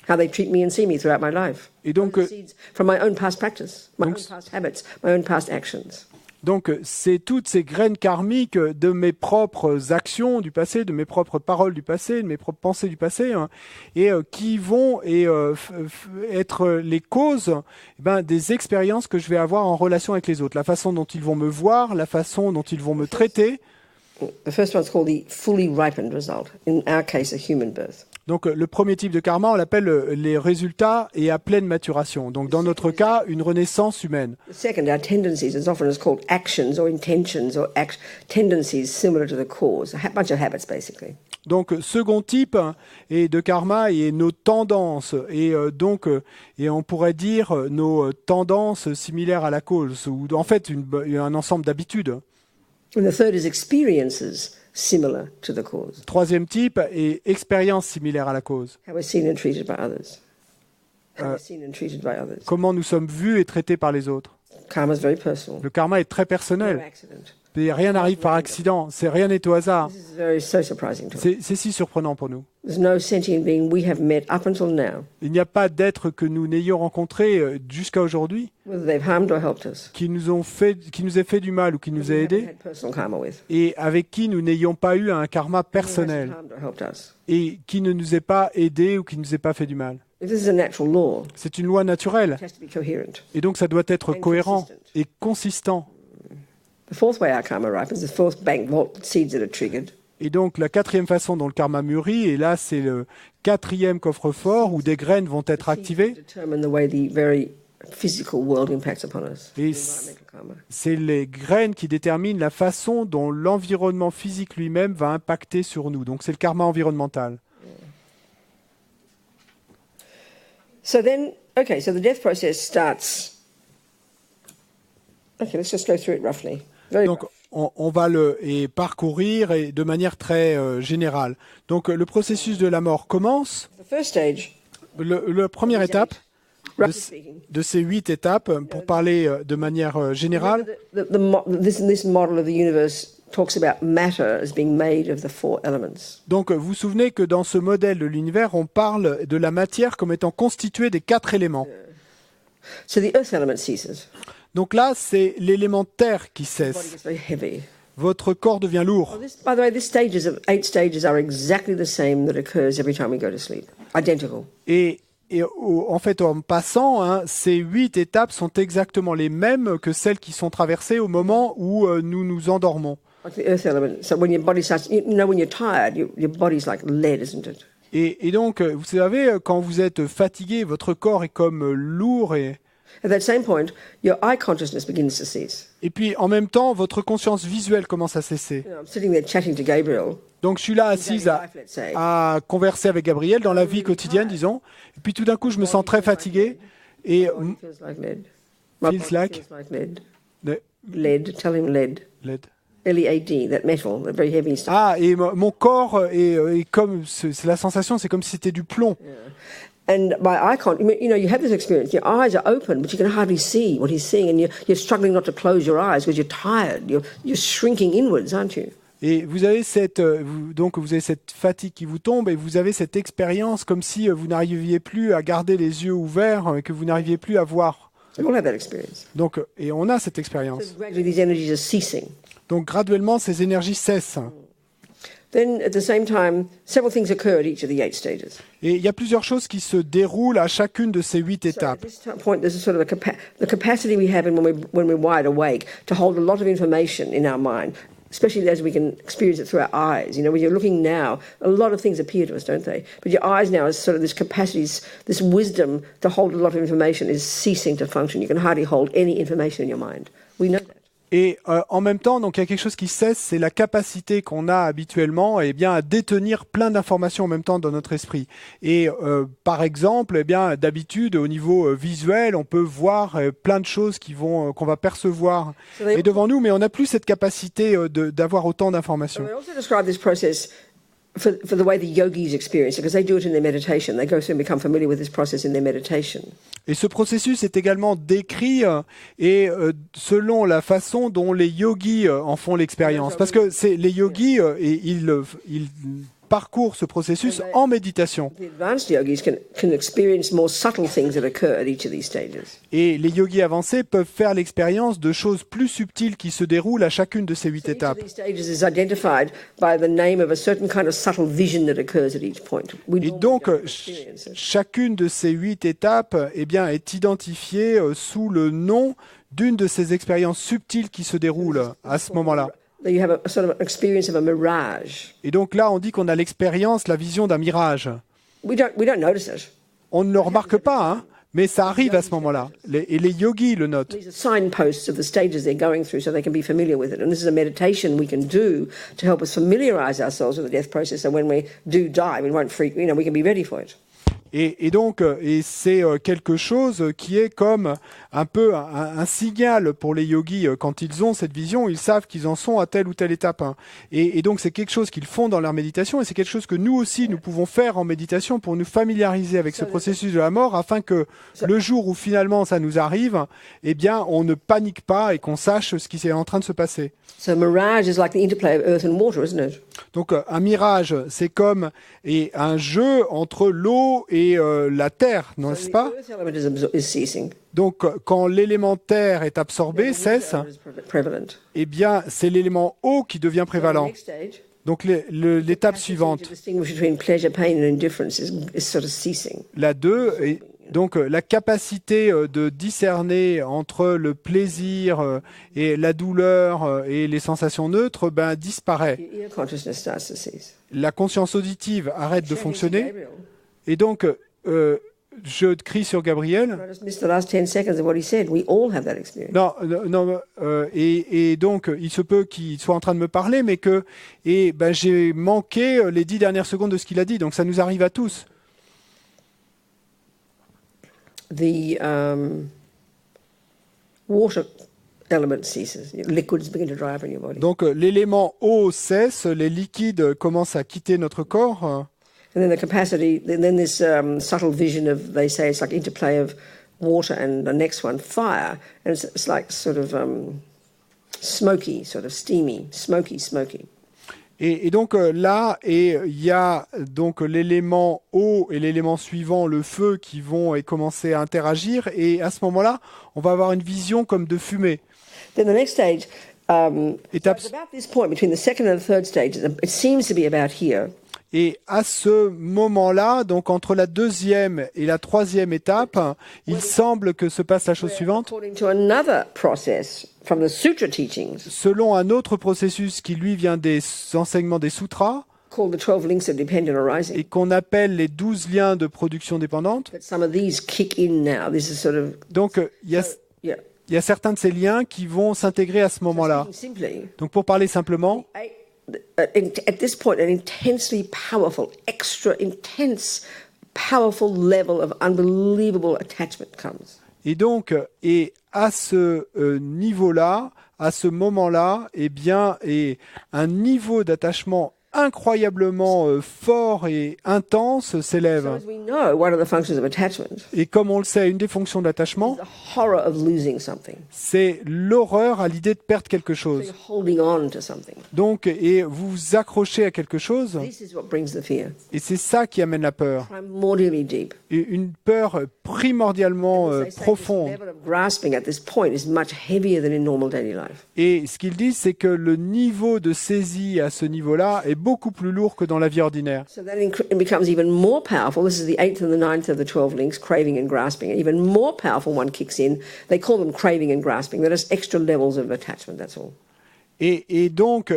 Speaker 1: how they treat me and see me throughout my life.
Speaker 4: Et donc,
Speaker 1: Those are seeds from my own past practice, my own
Speaker 4: Donc-
Speaker 1: past habits, my own past actions.
Speaker 4: Donc, c'est toutes ces graines karmiques de mes propres actions du passé, de mes propres paroles du passé, de mes propres pensées du passé, hein, et qui vont être les causes des expériences que je vais avoir en relation avec les autres. La façon dont ils vont me voir, la façon dont ils vont me traiter.
Speaker 1: The first one's called the fully ripened result, in our case, a human birth.
Speaker 4: Donc, le premier type de karma, on l'appelle les résultats et à pleine maturation. Donc, dans notre cas, une renaissance humaine.
Speaker 1: The second, our tendencies, is often is called actions or intentions or tendencies similar to the cause, a bunch of habits, basically.
Speaker 4: Donc, second type est de karma et nos tendances. Et et on pourrait dire nos tendances similaires à la cause, ou en fait un ensemble d'habitudes.
Speaker 1: And the third is experiences similar to the cause,
Speaker 4: Troisième type est expérience similaire à la cause.
Speaker 1: how we're seen and treated by others. How we're seen and treated by others.
Speaker 4: Comment nous sommes vus et traités par les autres.
Speaker 1: Karma is very personal.
Speaker 4: Le karma est très
Speaker 1: No
Speaker 4: personnel.
Speaker 1: accident.
Speaker 4: Et rien n'arrive par accident. Rien n'est au hasard.
Speaker 1: This is so surprising to us.
Speaker 4: C'est si surprenant pour nous.
Speaker 1: There's no sentient being we have met up until now,
Speaker 4: Il n'y a pas d'être que nous n'ayons rencontré jusqu'à aujourd'hui
Speaker 1: whether they've harmed or helped us,
Speaker 4: qui nous ait fait du mal ou qui nous
Speaker 1: we
Speaker 4: ait
Speaker 1: haven't
Speaker 4: aidés
Speaker 1: had personal karma with.
Speaker 4: et avec qui nous n'ayons pas eu un karma
Speaker 1: Who hasn't
Speaker 4: personnel
Speaker 1: harmed or helped us.
Speaker 4: et qui ne nous ait pas aidés ou qui ne nous ait pas fait du mal.
Speaker 1: If this is a natural law,
Speaker 4: C'est une loi naturelle
Speaker 1: it has to be coherent.
Speaker 4: et donc ça doit être
Speaker 1: And
Speaker 4: cohérent
Speaker 1: consistent.
Speaker 4: et consistant.
Speaker 1: The fourth way our karma ripens, the fourth bank vault seeds that are triggered,
Speaker 4: Et donc la quatrième façon dont le karma mûrit, et là c'est le quatrième coffre-fort où des graines vont être activées,
Speaker 1: determine the way the very physical world impacts upon us.
Speaker 4: Et
Speaker 1: The environmental karma.
Speaker 4: c'est les graines qui déterminent la façon dont l'environnement physique lui-même va impacter sur nous. Donc c'est le karma environnemental.
Speaker 1: So then, okay, so the death process starts. Okay, let's just go through it roughly. Very
Speaker 4: Donc
Speaker 1: rough.
Speaker 4: on va le parcourir et de manière très générale. Donc le processus de la mort commence.
Speaker 1: The first stage,
Speaker 4: La première étape
Speaker 1: roughly speaking,
Speaker 4: de ces 8 étapes, pour parler de manière générale,
Speaker 1: this model of the universe talks about matter as being made of the four elements.
Speaker 4: donc vous vous souvenez que dans ce modèle de l'univers, on parle de la matière comme étant constituée des 4 éléments.
Speaker 1: So the earth element ceases.
Speaker 4: Donc là, c'est l'élément terre qui
Speaker 1: The body
Speaker 4: cesse.
Speaker 1: gets very heavy.
Speaker 4: Votre corps devient lourd.
Speaker 1: By the way, these stages of 8 stages are exactly the same that occurs every time we go to sleep. Identical.
Speaker 4: Et en fait, en passant, hein, ces 8 étapes sont exactement les mêmes que celles qui sont traversées au moment où nous nous endormons.
Speaker 1: Like the earth element. So when your body starts, you know, when you're tired, your body's like lead, isn't it?
Speaker 4: Et donc, vous savez, quand vous êtes fatigué, votre corps est comme lourd
Speaker 1: At that same point, your eye consciousness begins to cease.
Speaker 4: et puis en même temps, votre conscience visuelle commence à cesser.
Speaker 1: You know, I'm sitting there chatting to Gabriel.
Speaker 4: Donc je suis là assise
Speaker 1: Daily life, let's say.
Speaker 4: à converser avec Gabriel dans la vie quotidienne, disons. Et puis tout d'un coup, je me sens très fatigué et
Speaker 1: My body feels like lead. My
Speaker 4: Feels
Speaker 1: body
Speaker 4: like?
Speaker 1: feels like lead.
Speaker 4: Le-
Speaker 1: Lead. Tell him lead.
Speaker 4: LED.
Speaker 1: L-E-A-D. That metal, that very heavy stuff.
Speaker 4: Ah, et mon corps est comme c'est la sensation, c'est comme si c'était du plomb.
Speaker 1: And my eye contact, you know, you have this experience. Your eyes are open, but you can hardly see what he's seeing, and you're struggling not to close your eyes because you're tired. You're shrinking inwards, aren't you?
Speaker 4: Et vous avez donc vous avez cette fatigue qui vous tombe et vous avez cette expérience comme si vous n'arriviez plus à garder les yeux ouverts, que vous n'arriviez plus à voir.
Speaker 1: We all have that experience.
Speaker 4: Donc, et on a cette expérience.
Speaker 1: So gradually, these energies are ceasing.
Speaker 4: Donc graduellement, ces énergies cessent.
Speaker 1: Then, at the same time, several things occur at each of the 8 stages.
Speaker 4: Et il y a plusieurs choses qui se déroulent à chacune de ces 8
Speaker 1: So at
Speaker 4: étapes.
Speaker 1: this point, there's a sort of the capacity we have when we're wide awake to hold a lot of information in our mind, especially as we can experience it through our eyes. You know, when you're looking now, a lot of things appear to us, don't they? But your eyes now is sort of this capacity, this wisdom to hold a lot of information is ceasing to function. You can hardly hold any information in your mind. We know that.
Speaker 4: Et en même temps, donc il y a quelque chose qui cesse, c'est la capacité qu'on a habituellement, eh bien, à détenir plein d'informations en même temps dans notre esprit. Et par exemple, eh bien, d'habitude, au niveau visuel, on peut voir plein de choses qu'on va percevoir et devant nous, mais on n'a plus cette capacité d'avoir autant d'informations.
Speaker 1: I also describe this process for the way the yogis experience it, because they do it in their meditation. They go through and become familiar with this process in their meditation.
Speaker 4: Et ce processus est également décrit selon la façon dont les yogis en font l'expérience. Parce que les yogis, ils parcourent ce processus en méditation.
Speaker 1: The advanced yogis can experience more subtle things that occur at each of these stages.
Speaker 4: Et les yogis avancés peuvent faire l'expérience de choses plus subtiles qui se déroulent à chacune de ces 8
Speaker 1: Each of
Speaker 4: étapes.
Speaker 1: these stages is identified by the name of a certain kind of subtle vision that occurs at each point. We
Speaker 4: Et
Speaker 1: normally
Speaker 4: donc,
Speaker 1: don't experience it.
Speaker 4: chacune de ces 8 étapes eh bien, est identifiée sous le nom d'une de ces expériences subtiles qui se déroulent à ce moment-là.
Speaker 1: That you have a sort of experience of a mirage.
Speaker 4: Et donc là, on dit qu'on a l'expérience, la vision d'un mirage.
Speaker 1: We don't notice it.
Speaker 4: On ne le remarque pas, hein, mais ça arrive à ce moment-là. Et les yogis le notent.
Speaker 1: These are signposts of the stages they're going through so they can be familiar with it. And this is a meditation we can do to help us familiarize ourselves with the death process so when we do die, we won't freak, we can be ready for it.
Speaker 4: Et donc, c'est quelque chose qui est comme un peu un signal pour les yogis. Quand ils ont cette vision, ils savent qu'ils en sont à telle ou telle étape. Hein. Et donc, c'est quelque chose qu'ils font dans leur méditation. Et c'est quelque chose que nous aussi, nous pouvons faire en méditation pour nous familiariser avec ce processus de la mort, afin que le jour où finalement ça nous arrive, eh bien, on ne panique pas et qu'on sache ce qui est en train de se passer.
Speaker 1: So mirage is like the interplay of earth and water, isn't it?
Speaker 4: Donc un mirage, c'est comme un jeu entre l'eau et la terre, n'est-ce pas?
Speaker 1: The earth element is ceasing.
Speaker 4: Donc quand l'élément terre est absorbé, cesse,
Speaker 1: The water element is prevalent.
Speaker 4: eh bien c'est l'élément eau qui devient
Speaker 1: The
Speaker 4: prévalent.
Speaker 1: next stage,
Speaker 4: Donc l'étape
Speaker 1: to
Speaker 4: suivante,
Speaker 1: distinguish between pleasure, pain, and indifference is sort of ceasing.
Speaker 4: la 2, donc la capacité de discerner entre le plaisir et la douleur et les sensations neutres disparaît.
Speaker 1: Your ear consciousness starts to cease.
Speaker 4: La conscience auditive arrête de
Speaker 1: Chanting to
Speaker 4: fonctionner
Speaker 1: Gabriel.
Speaker 4: et donc je crie sur Gabriel.
Speaker 1: I just missed the last 10 seconds of what he said. We all have that experience.
Speaker 4: Non, et donc il se peut qu'il soit en train de me parler, mais que j'ai manqué les 10 dernières secondes de ce qu'il a dit, donc ça nous arrive à tous.
Speaker 1: The water element ceases. Liquids begin to dry up in your body.
Speaker 4: Donc l'élément eau cesse, les liquides commencent à quitter notre corps,
Speaker 1: And then the capacity, then this subtle vision of, they say it's like interplay of water and the next one, fire. And it's like sort of smoky, sort of steamy, smoky.
Speaker 4: et donc là, il y a donc l'élément eau et l'élément suivant, le feu, qui vont commencer à interagir, et à ce moment-là, on va avoir une vision comme de fumée.
Speaker 1: Then the next stage, so
Speaker 4: Étape
Speaker 1: it's about this point between the second and the third stages. It seems to be about here.
Speaker 4: Et à ce moment-là, donc entre la deuxième et la troisième étape, il semble que se passe la chose suivante.
Speaker 1: According to another process from the sutra teachings
Speaker 4: Selon un autre processus qui lui vient des enseignements des sutras
Speaker 1: called the 12 links of dependent arising.
Speaker 4: et qu'on appelle les 12 liens de production dépendante.
Speaker 1: But some of these kick in now. This is sort of
Speaker 4: Donc
Speaker 1: yeah.
Speaker 4: il y a certains de ces liens qui vont s'intégrer à ce moment-là.
Speaker 1: Speaking simply,
Speaker 4: Donc pour parler simplement,
Speaker 1: at this point, an intensely powerful, extra intense, powerful level of unbelievable attachment comes.
Speaker 4: et donc et à ce niveau-là, à ce moment-là, eh bien, et un niveau d'attachement incroyablement fort et intense
Speaker 1: So
Speaker 4: s'élève.
Speaker 1: as we know, one of the functions of attachment
Speaker 4: Et comme on le sait, une des fonctions de l'attachement,
Speaker 1: is the horror of losing something.
Speaker 4: c'est l'horreur à l'idée de perdre quelque
Speaker 1: So
Speaker 4: chose.
Speaker 1: you're holding on to something.
Speaker 4: Donc, et vous vous accrochez à quelque chose,
Speaker 1: This is what brings the fear.
Speaker 4: et c'est ça qui amène la peur.
Speaker 1: Primordially deep.
Speaker 4: Et une peur primordialement
Speaker 1: They say this
Speaker 4: profonde.
Speaker 1: level of grasping at this point is much heavier than in normal daily life.
Speaker 4: Et ce qu'ils disent, c'est que le niveau de saisie à ce niveau-là est beaucoup plus lourd que dans la vie ordinaire.
Speaker 1: So that it becomes even more powerful. This is the 8th and the 9th of the 12 links, craving and grasping. An even more powerful one kicks in. They call them craving and grasping. They're just extra levels of attachment, that's all.
Speaker 4: Et donc,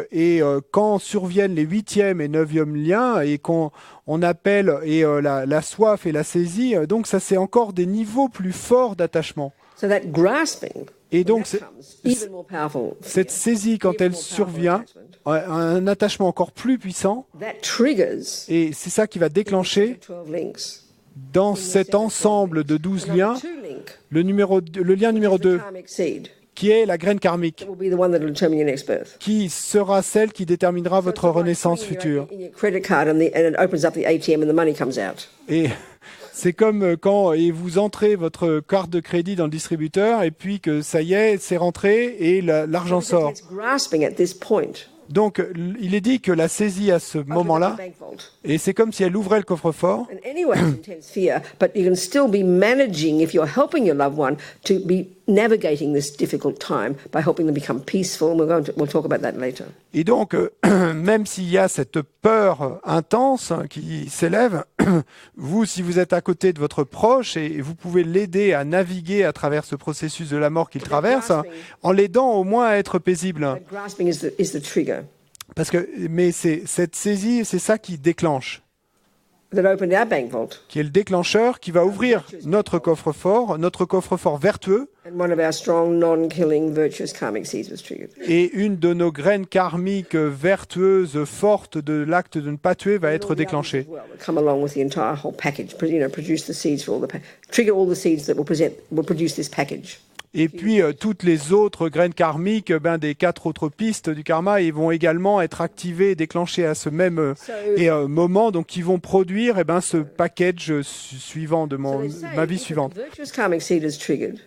Speaker 4: quand surviennent les 8e et 9e liens et qu'on appelle la soif et la saisie, donc ça c'est encore des niveaux plus forts d'attachement.
Speaker 1: So that grasping,
Speaker 4: Et donc
Speaker 1: when that comes, even more powerful.
Speaker 4: cette saisie, quand elle survient, un attachement encore plus puissant,
Speaker 1: That triggers
Speaker 4: et c'est ça qui va déclencher
Speaker 1: 12 links.
Speaker 4: dans cet ensemble de 12 liens
Speaker 1: Number 2 link,
Speaker 4: le lien numéro 2,
Speaker 1: karmic seed,
Speaker 4: qui est la graine karmique,
Speaker 1: will be the one that will determine your next birth.
Speaker 4: qui sera celle qui déterminera votre renaissance future.
Speaker 1: In your credit card and it opens up the ATM and the money comes out.
Speaker 4: Et c'est comme quand vous entrez votre carte de crédit dans le distributeur et puis que ça y est, c'est rentré et l'argent sort.
Speaker 1: It's grasping at this point.
Speaker 4: Donc il est dit que la saisie à ce moment-là,
Speaker 1: Bank vault.
Speaker 4: et c'est comme si elle ouvrait le coffre-fort,
Speaker 1: And anyway, it's intense fear, but you can still be managing, if you're helping your loved one, to be navigating this difficult time by helping them become peaceful. And we'll talk about that later.
Speaker 4: et donc même s'il y a cette peur intense qui s'élève, vous, si vous êtes à côté de votre proche et vous pouvez l'aider à naviguer à travers ce processus de la mort qu'il traverse, en l'aidant au moins à être paisible.
Speaker 1: That grasping is the trigger
Speaker 4: Mais c'est cette saisie, c'est ça qui déclenche,
Speaker 1: that opened our bank vault,
Speaker 4: qui est le déclencheur qui va ouvrir notre coffre-fort vertueux,
Speaker 1: and one of our strong, non-killing, virtuous karmic seeds was triggered.
Speaker 4: et une de nos graines karmiques vertueuses, fortes de l'acte de ne pas tuer va être déclenchée.
Speaker 1: Well, that come along with the entire whole package. Produce the seeds for all the trigger all the seeds that will produce this package.
Speaker 4: Et puis toutes les autres graines karmiques, des 4 autres pistes du karma, ils vont également être activées et déclenchées à ce même moment, donc qui vont produire ce package suivant de
Speaker 1: So they say,
Speaker 4: ma vie
Speaker 1: if the
Speaker 4: suivante.
Speaker 1: virtuous karmic seed is triggered,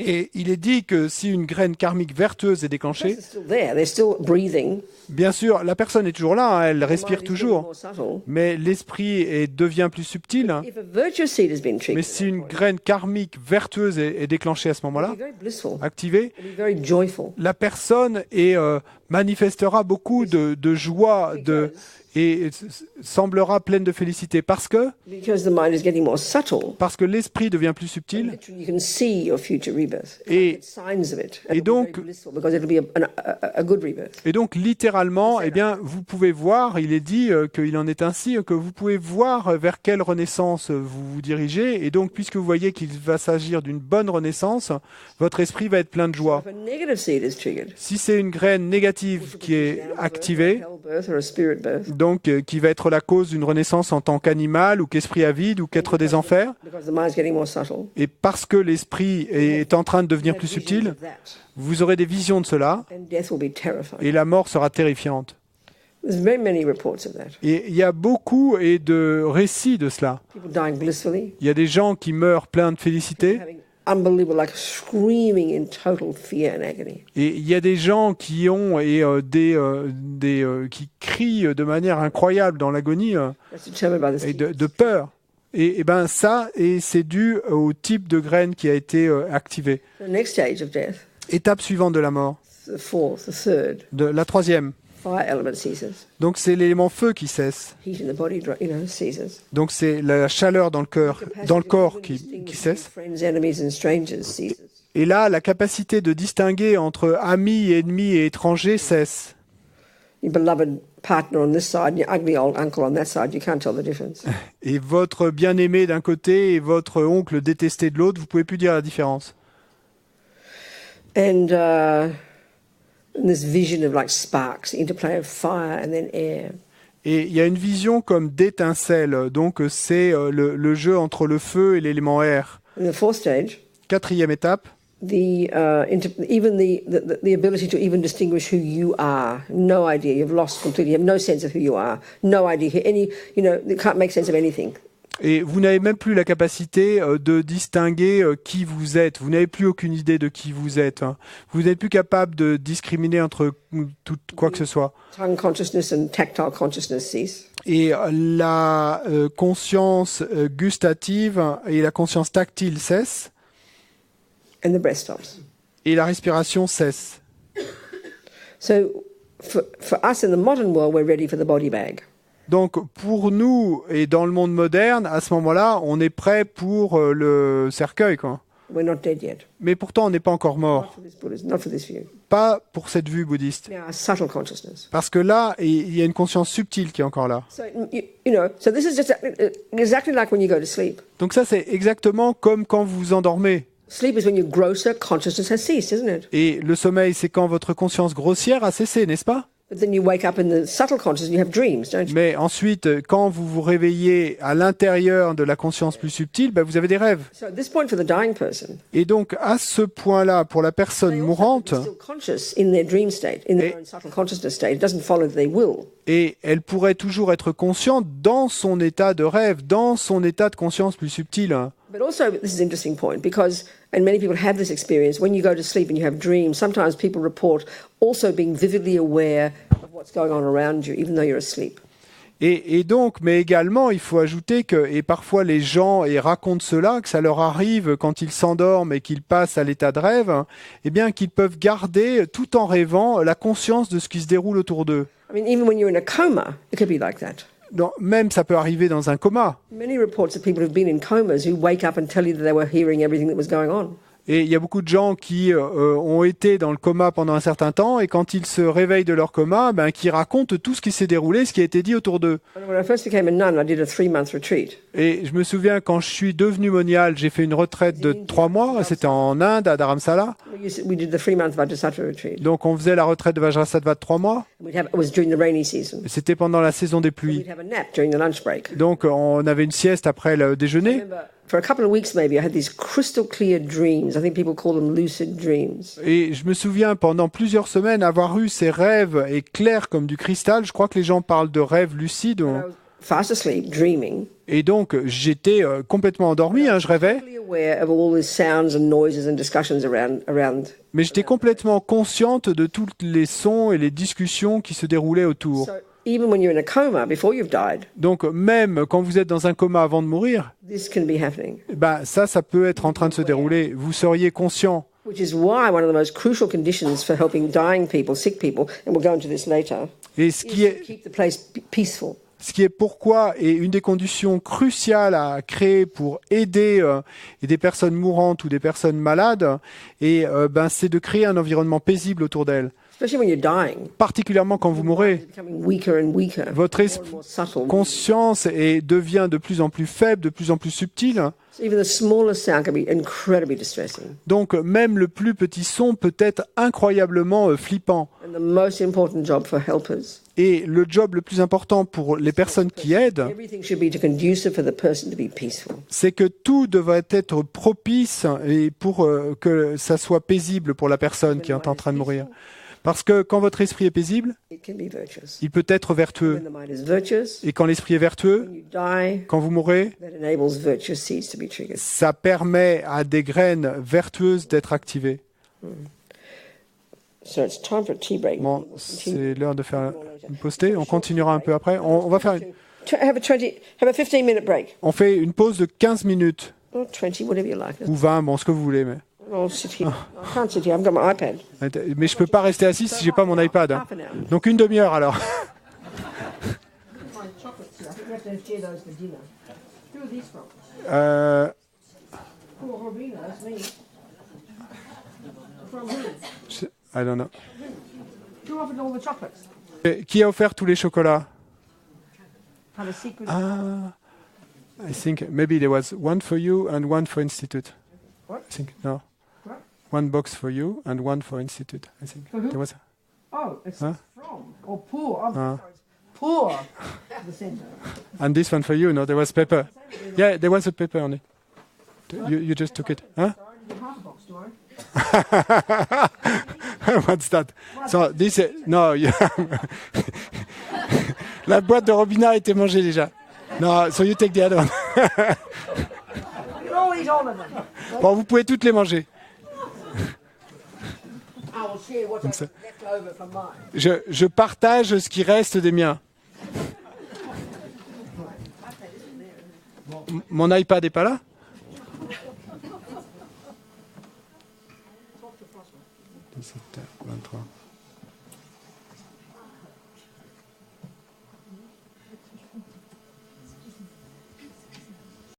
Speaker 4: Et il est dit que si une graine karmique vertueuse est déclenchée,
Speaker 1: it's still there. They're still breathing.
Speaker 4: bien sûr, la personne est toujours là, elle
Speaker 1: The
Speaker 4: respire
Speaker 1: mind is getting
Speaker 4: toujours,
Speaker 1: more subtle.
Speaker 4: mais l'esprit devient plus subtil.
Speaker 1: If a virtuous seed has been
Speaker 4: Mais
Speaker 1: triggered,
Speaker 4: si une graine karmique vertueuse est déclenchée à ce moment-là,
Speaker 1: it'll be very blissful.
Speaker 4: activée,
Speaker 1: It'll be very joyful.
Speaker 4: la personne manifestera beaucoup de joie et semblera pleine de félicité parce que
Speaker 1: Because the mind is getting more subtle,
Speaker 4: l'esprit devient plus subtil.
Speaker 1: literally you can see your future rebirth.
Speaker 4: Et-
Speaker 1: Get signs of it.
Speaker 4: et
Speaker 1: It'll be
Speaker 4: donc-
Speaker 1: very blissful because it'll be a good rebirth.
Speaker 4: Et donc littéralement, vous pouvez voir, il est dit qu'il en est ainsi, que vous pouvez voir vers quelle renaissance vous vous dirigez. Et donc, puisque vous voyez qu'il va s'agir d'une bonne renaissance, votre esprit va être plein de joie.
Speaker 1: If a negative seed is triggered,
Speaker 4: Si c'est une graine négative qui est activée,
Speaker 1: hell birth or a spirit birth,
Speaker 4: donc qui va être la cause d'une renaissance en tant qu'animal ou qu'esprit avide ou qu'être des enfers,
Speaker 1: because the mind's getting more subtle,
Speaker 4: et parce que l'esprit est en train de devenir
Speaker 1: have
Speaker 4: plus
Speaker 1: visions
Speaker 4: subtil,
Speaker 1: of that,
Speaker 4: vous aurez des visions de cela
Speaker 1: and death will be terrifying.
Speaker 4: et la mort sera terrifiante.
Speaker 1: There's very many reports of that.
Speaker 4: Et il y a beaucoup de récits de cela.
Speaker 1: People dying blissfully,
Speaker 4: Il y a des gens qui meurent pleins de félicité
Speaker 1: having unbelievable, like screaming in total fear and agony.
Speaker 4: et il y a des gens qui ont qui crient de manière incroyable dans l'agonie
Speaker 1: That's determined by the
Speaker 4: et
Speaker 1: seed.
Speaker 4: de peur. Et c'est dû au type de graine qui a été activé.
Speaker 1: The next stage of death,
Speaker 4: Étape suivante de la mort,
Speaker 1: the fourth, the third,
Speaker 4: de la troisième.
Speaker 1: Fire element ceases.
Speaker 4: Donc c'est l'élément feu qui cesse.
Speaker 1: Heat in the body, ceases.
Speaker 4: Donc c'est la chaleur dans le corps qui cesse.
Speaker 1: Friends, enemies, and strangers ceases.
Speaker 4: Et là, la capacité de distinguer entre amis, ennemis et étrangers cesse.
Speaker 1: Your beloved partner on this side and your ugly old uncle on that side, you can't tell the difference.
Speaker 4: Et votre bien-aimé d'un côté et votre oncle détesté de l'autre, vous pouvez plus dire la différence.
Speaker 1: And this vision of like sparks, interplay of fire and then air.
Speaker 4: Et il y a une vision comme d'étincelle, donc c'est le jeu entre le feu et l'élément air.
Speaker 1: In the fourth stage,
Speaker 4: Quatrième étape,
Speaker 1: even the ability to even distinguish who you are. No idea. You've lost completely. You have no sense of who you are. No idea. You can't make sense of anything.
Speaker 4: et vous n'avez même plus la capacité de distinguer qui vous êtes. Vous n'avez plus aucune idée de qui vous êtes. Hein. Vous n'êtes plus capable de discriminer entre tout quoi que ce soit.
Speaker 1: Tongue consciousness and tactile consciousness cease.
Speaker 4: Et la conscience gustative et la conscience tactile cessent.
Speaker 1: And the breath stops.
Speaker 4: Et la respiration cesse.
Speaker 1: So for us in the modern world, we're ready for the body bag.
Speaker 4: Donc pour nous et dans le monde moderne, à ce moment-là, on est prêt pour le cercueil, quoi.
Speaker 1: We're not dead yet.
Speaker 4: Mais pourtant, on n'est pas encore
Speaker 1: Not
Speaker 4: mort.
Speaker 1: for this Buddhism, not for this view.
Speaker 4: Pas pour cette vue bouddhiste.
Speaker 1: Now, subtle consciousness.
Speaker 4: Parce que là, il y a une conscience subtile qui est encore là.
Speaker 1: So so this is just exactly like when you go to sleep.
Speaker 4: Donc ça, c'est exactement comme quand vous vous endormez.
Speaker 1: Sleep is when your grosser consciousness has ceased, isn't it?
Speaker 4: Et le sommeil, c'est quand votre conscience grossière a cessé, n'est-ce pas?
Speaker 1: But then you wake up in the subtle consciousness and you have dreams, don't you?
Speaker 4: Mais ensuite, quand vous vous réveillez à l'intérieur de la conscience plus subtile, ben, vous avez des rêves.
Speaker 1: So at this point for the dying person,
Speaker 4: Et donc, à ce point-là, pour la personne
Speaker 1: they also
Speaker 4: mourante,
Speaker 1: can be still conscious in their dream state, in their own subtle consciousness state. It doesn't follow that they will.
Speaker 4: et elle pourrait toujours être consciente dans son état de rêve, dans son état de conscience plus subtil.
Speaker 1: But also, this is an interesting point because, and many people have this experience, when you go to sleep and you have dreams, sometimes people report also being vividly aware of what's going on around you, even though you're asleep.
Speaker 4: Et donc, mais également, il faut ajouter que, et parfois les gens racontent cela, que ça leur arrive quand ils s'endorment et qu'ils passent à l'état de rêve, eh bien qu'ils peuvent garder, tout en rêvant, la conscience de ce qui se déroule autour d'eux.
Speaker 1: I mean, even when you're in a coma, it could be like that.
Speaker 4: Donc, même ça peut arriver dans un coma.
Speaker 1: Many reports of people who've been in comas who wake up and tell you that they were hearing everything that was going on.
Speaker 4: Et il y a beaucoup de gens qui ont été dans le coma pendant un certain temps et quand ils se réveillent de leur coma, ben, qui racontent tout ce qui s'est déroulé, ce qui a été dit autour d'eux.
Speaker 1: When I first became a nun, I did a 3-month retreat.
Speaker 4: Et je me souviens, quand je suis devenu monial, j'ai fait une retraite de 3 mois. C'était en Inde, à Dharamsala.
Speaker 1: We did the 3-month Vajrasattva retreat.
Speaker 4: Donc on faisait la retraite de Vajrasattva de 3 mois.
Speaker 1: It was during the rainy season.
Speaker 4: C'était pendant la saison des
Speaker 1: We'd
Speaker 4: pluies.
Speaker 1: have a nap during the lunch break.
Speaker 4: Donc on avait une sieste après le
Speaker 1: I
Speaker 4: déjeuner.
Speaker 1: remember for a couple of weeks maybe, I had these crystal clear dreams. I think people call them lucid dreams.
Speaker 4: Et je me souviens pendant plusieurs semaines avoir eu ces rêves et clairs comme du cristal. Je crois que les gens parlent de rêves lucides.
Speaker 1: I was fast asleep, dreaming,
Speaker 4: Et donc j'étais complètement endormi, hein, je rêvais.
Speaker 1: fully aware of all these sounds and noises and discussions around.
Speaker 4: Mais j'étais complètement consciente de tous les sons et les discussions qui se déroulaient autour.
Speaker 1: So even when you're in a coma before you've died,
Speaker 4: Donc même quand vous êtes dans un coma avant de mourir,
Speaker 1: this can be happening.
Speaker 4: ben, ça peut être en train de se dérouler. Vous seriez conscient.
Speaker 1: Which is why one of the most crucial conditions for helping dying people, sick people, and we'll go into this later,
Speaker 4: Et ce
Speaker 1: is
Speaker 4: qui
Speaker 1: to
Speaker 4: est,
Speaker 1: keep the place peaceful.
Speaker 4: ce qui est pourquoi et une des conditions cruciales à créer pour aider des personnes mourantes ou des personnes malades, et ben, c'est de créer un environnement paisible autour d'elles.
Speaker 1: Especially when you're dying.
Speaker 4: Particulièrement quand vous mourrez.
Speaker 1: It's becoming weaker and weaker.
Speaker 4: Votre
Speaker 1: more and more subtle.
Speaker 4: conscience devient de plus en plus faible, de plus en plus subtile.
Speaker 1: So even the smallest sound can be incredibly distressing.
Speaker 4: Donc même le plus petit son peut être incroyablement flippant.
Speaker 1: And the most important job for helpers,
Speaker 4: Et le job le plus important pour les personnes qui aident,
Speaker 1: everything should be conducive for the person to be peaceful.
Speaker 4: c'est que tout devrait être propice et pour que ça soit paisible pour la personne qui est en train de mourir. Parce que quand votre esprit est paisible,
Speaker 1: It can be virtuous.
Speaker 4: il peut être vertueux.
Speaker 1: When the mind is virtuous,
Speaker 4: Et quand l'esprit est vertueux,
Speaker 1: when you die,
Speaker 4: quand vous mourrez,
Speaker 1: that enables virtuous seeds to be triggered.
Speaker 4: ça permet à des graines vertueuses d'être activées.
Speaker 1: So it's time for a tea break.
Speaker 4: Bon, c'est l'heure de faire une pause thé. On continuera un peu après. On va faire
Speaker 1: Have a 15-minute break.
Speaker 4: on fait une pause de 15 minutes
Speaker 1: Or 20, whatever you like.
Speaker 4: ou 20, bon, ce que vous voulez. Mais
Speaker 1: I'll sit here. I can't sit here. I've got my iPad.
Speaker 4: Mais je peux pas rester assis si j'ai pas mon iPad. Hein.
Speaker 1: Half an hour.
Speaker 4: Donc une demi-heure alors.
Speaker 1: My chocolates here. I think we have to share those for dinner. Who are these from? Poor Robina, that's me. From who?
Speaker 4: I don't know.
Speaker 1: Who offered all the chocolates?
Speaker 4: Qui a offert tous les chocolats?
Speaker 1: Have a secret.
Speaker 4: I think maybe there was one for you and one for Institute.
Speaker 1: What?
Speaker 4: I think no.
Speaker 1: What?
Speaker 4: One box for you and one for Institute. I think
Speaker 1: For who?
Speaker 4: there was.
Speaker 1: Oh, it's
Speaker 4: Huh?
Speaker 1: from or poor. Oh,
Speaker 4: Ah.
Speaker 1: sorry, it's poor. The centre.
Speaker 4: And this one for you. No, there was paper. Yeah, there was a paper on it. You just took it, huh?
Speaker 1: So I only get half a box tomorrow.
Speaker 4: What's that? So this no. La boîte de Robina a été mangée déjà. No, so you take the other one.
Speaker 1: You all eat all of them.
Speaker 4: Bon, vous pouvez toutes les manger.
Speaker 1: I will share what's
Speaker 4: Comme ça.
Speaker 1: left over from mine.
Speaker 4: Je partage ce qui reste des miens. Mon iPad est pas là?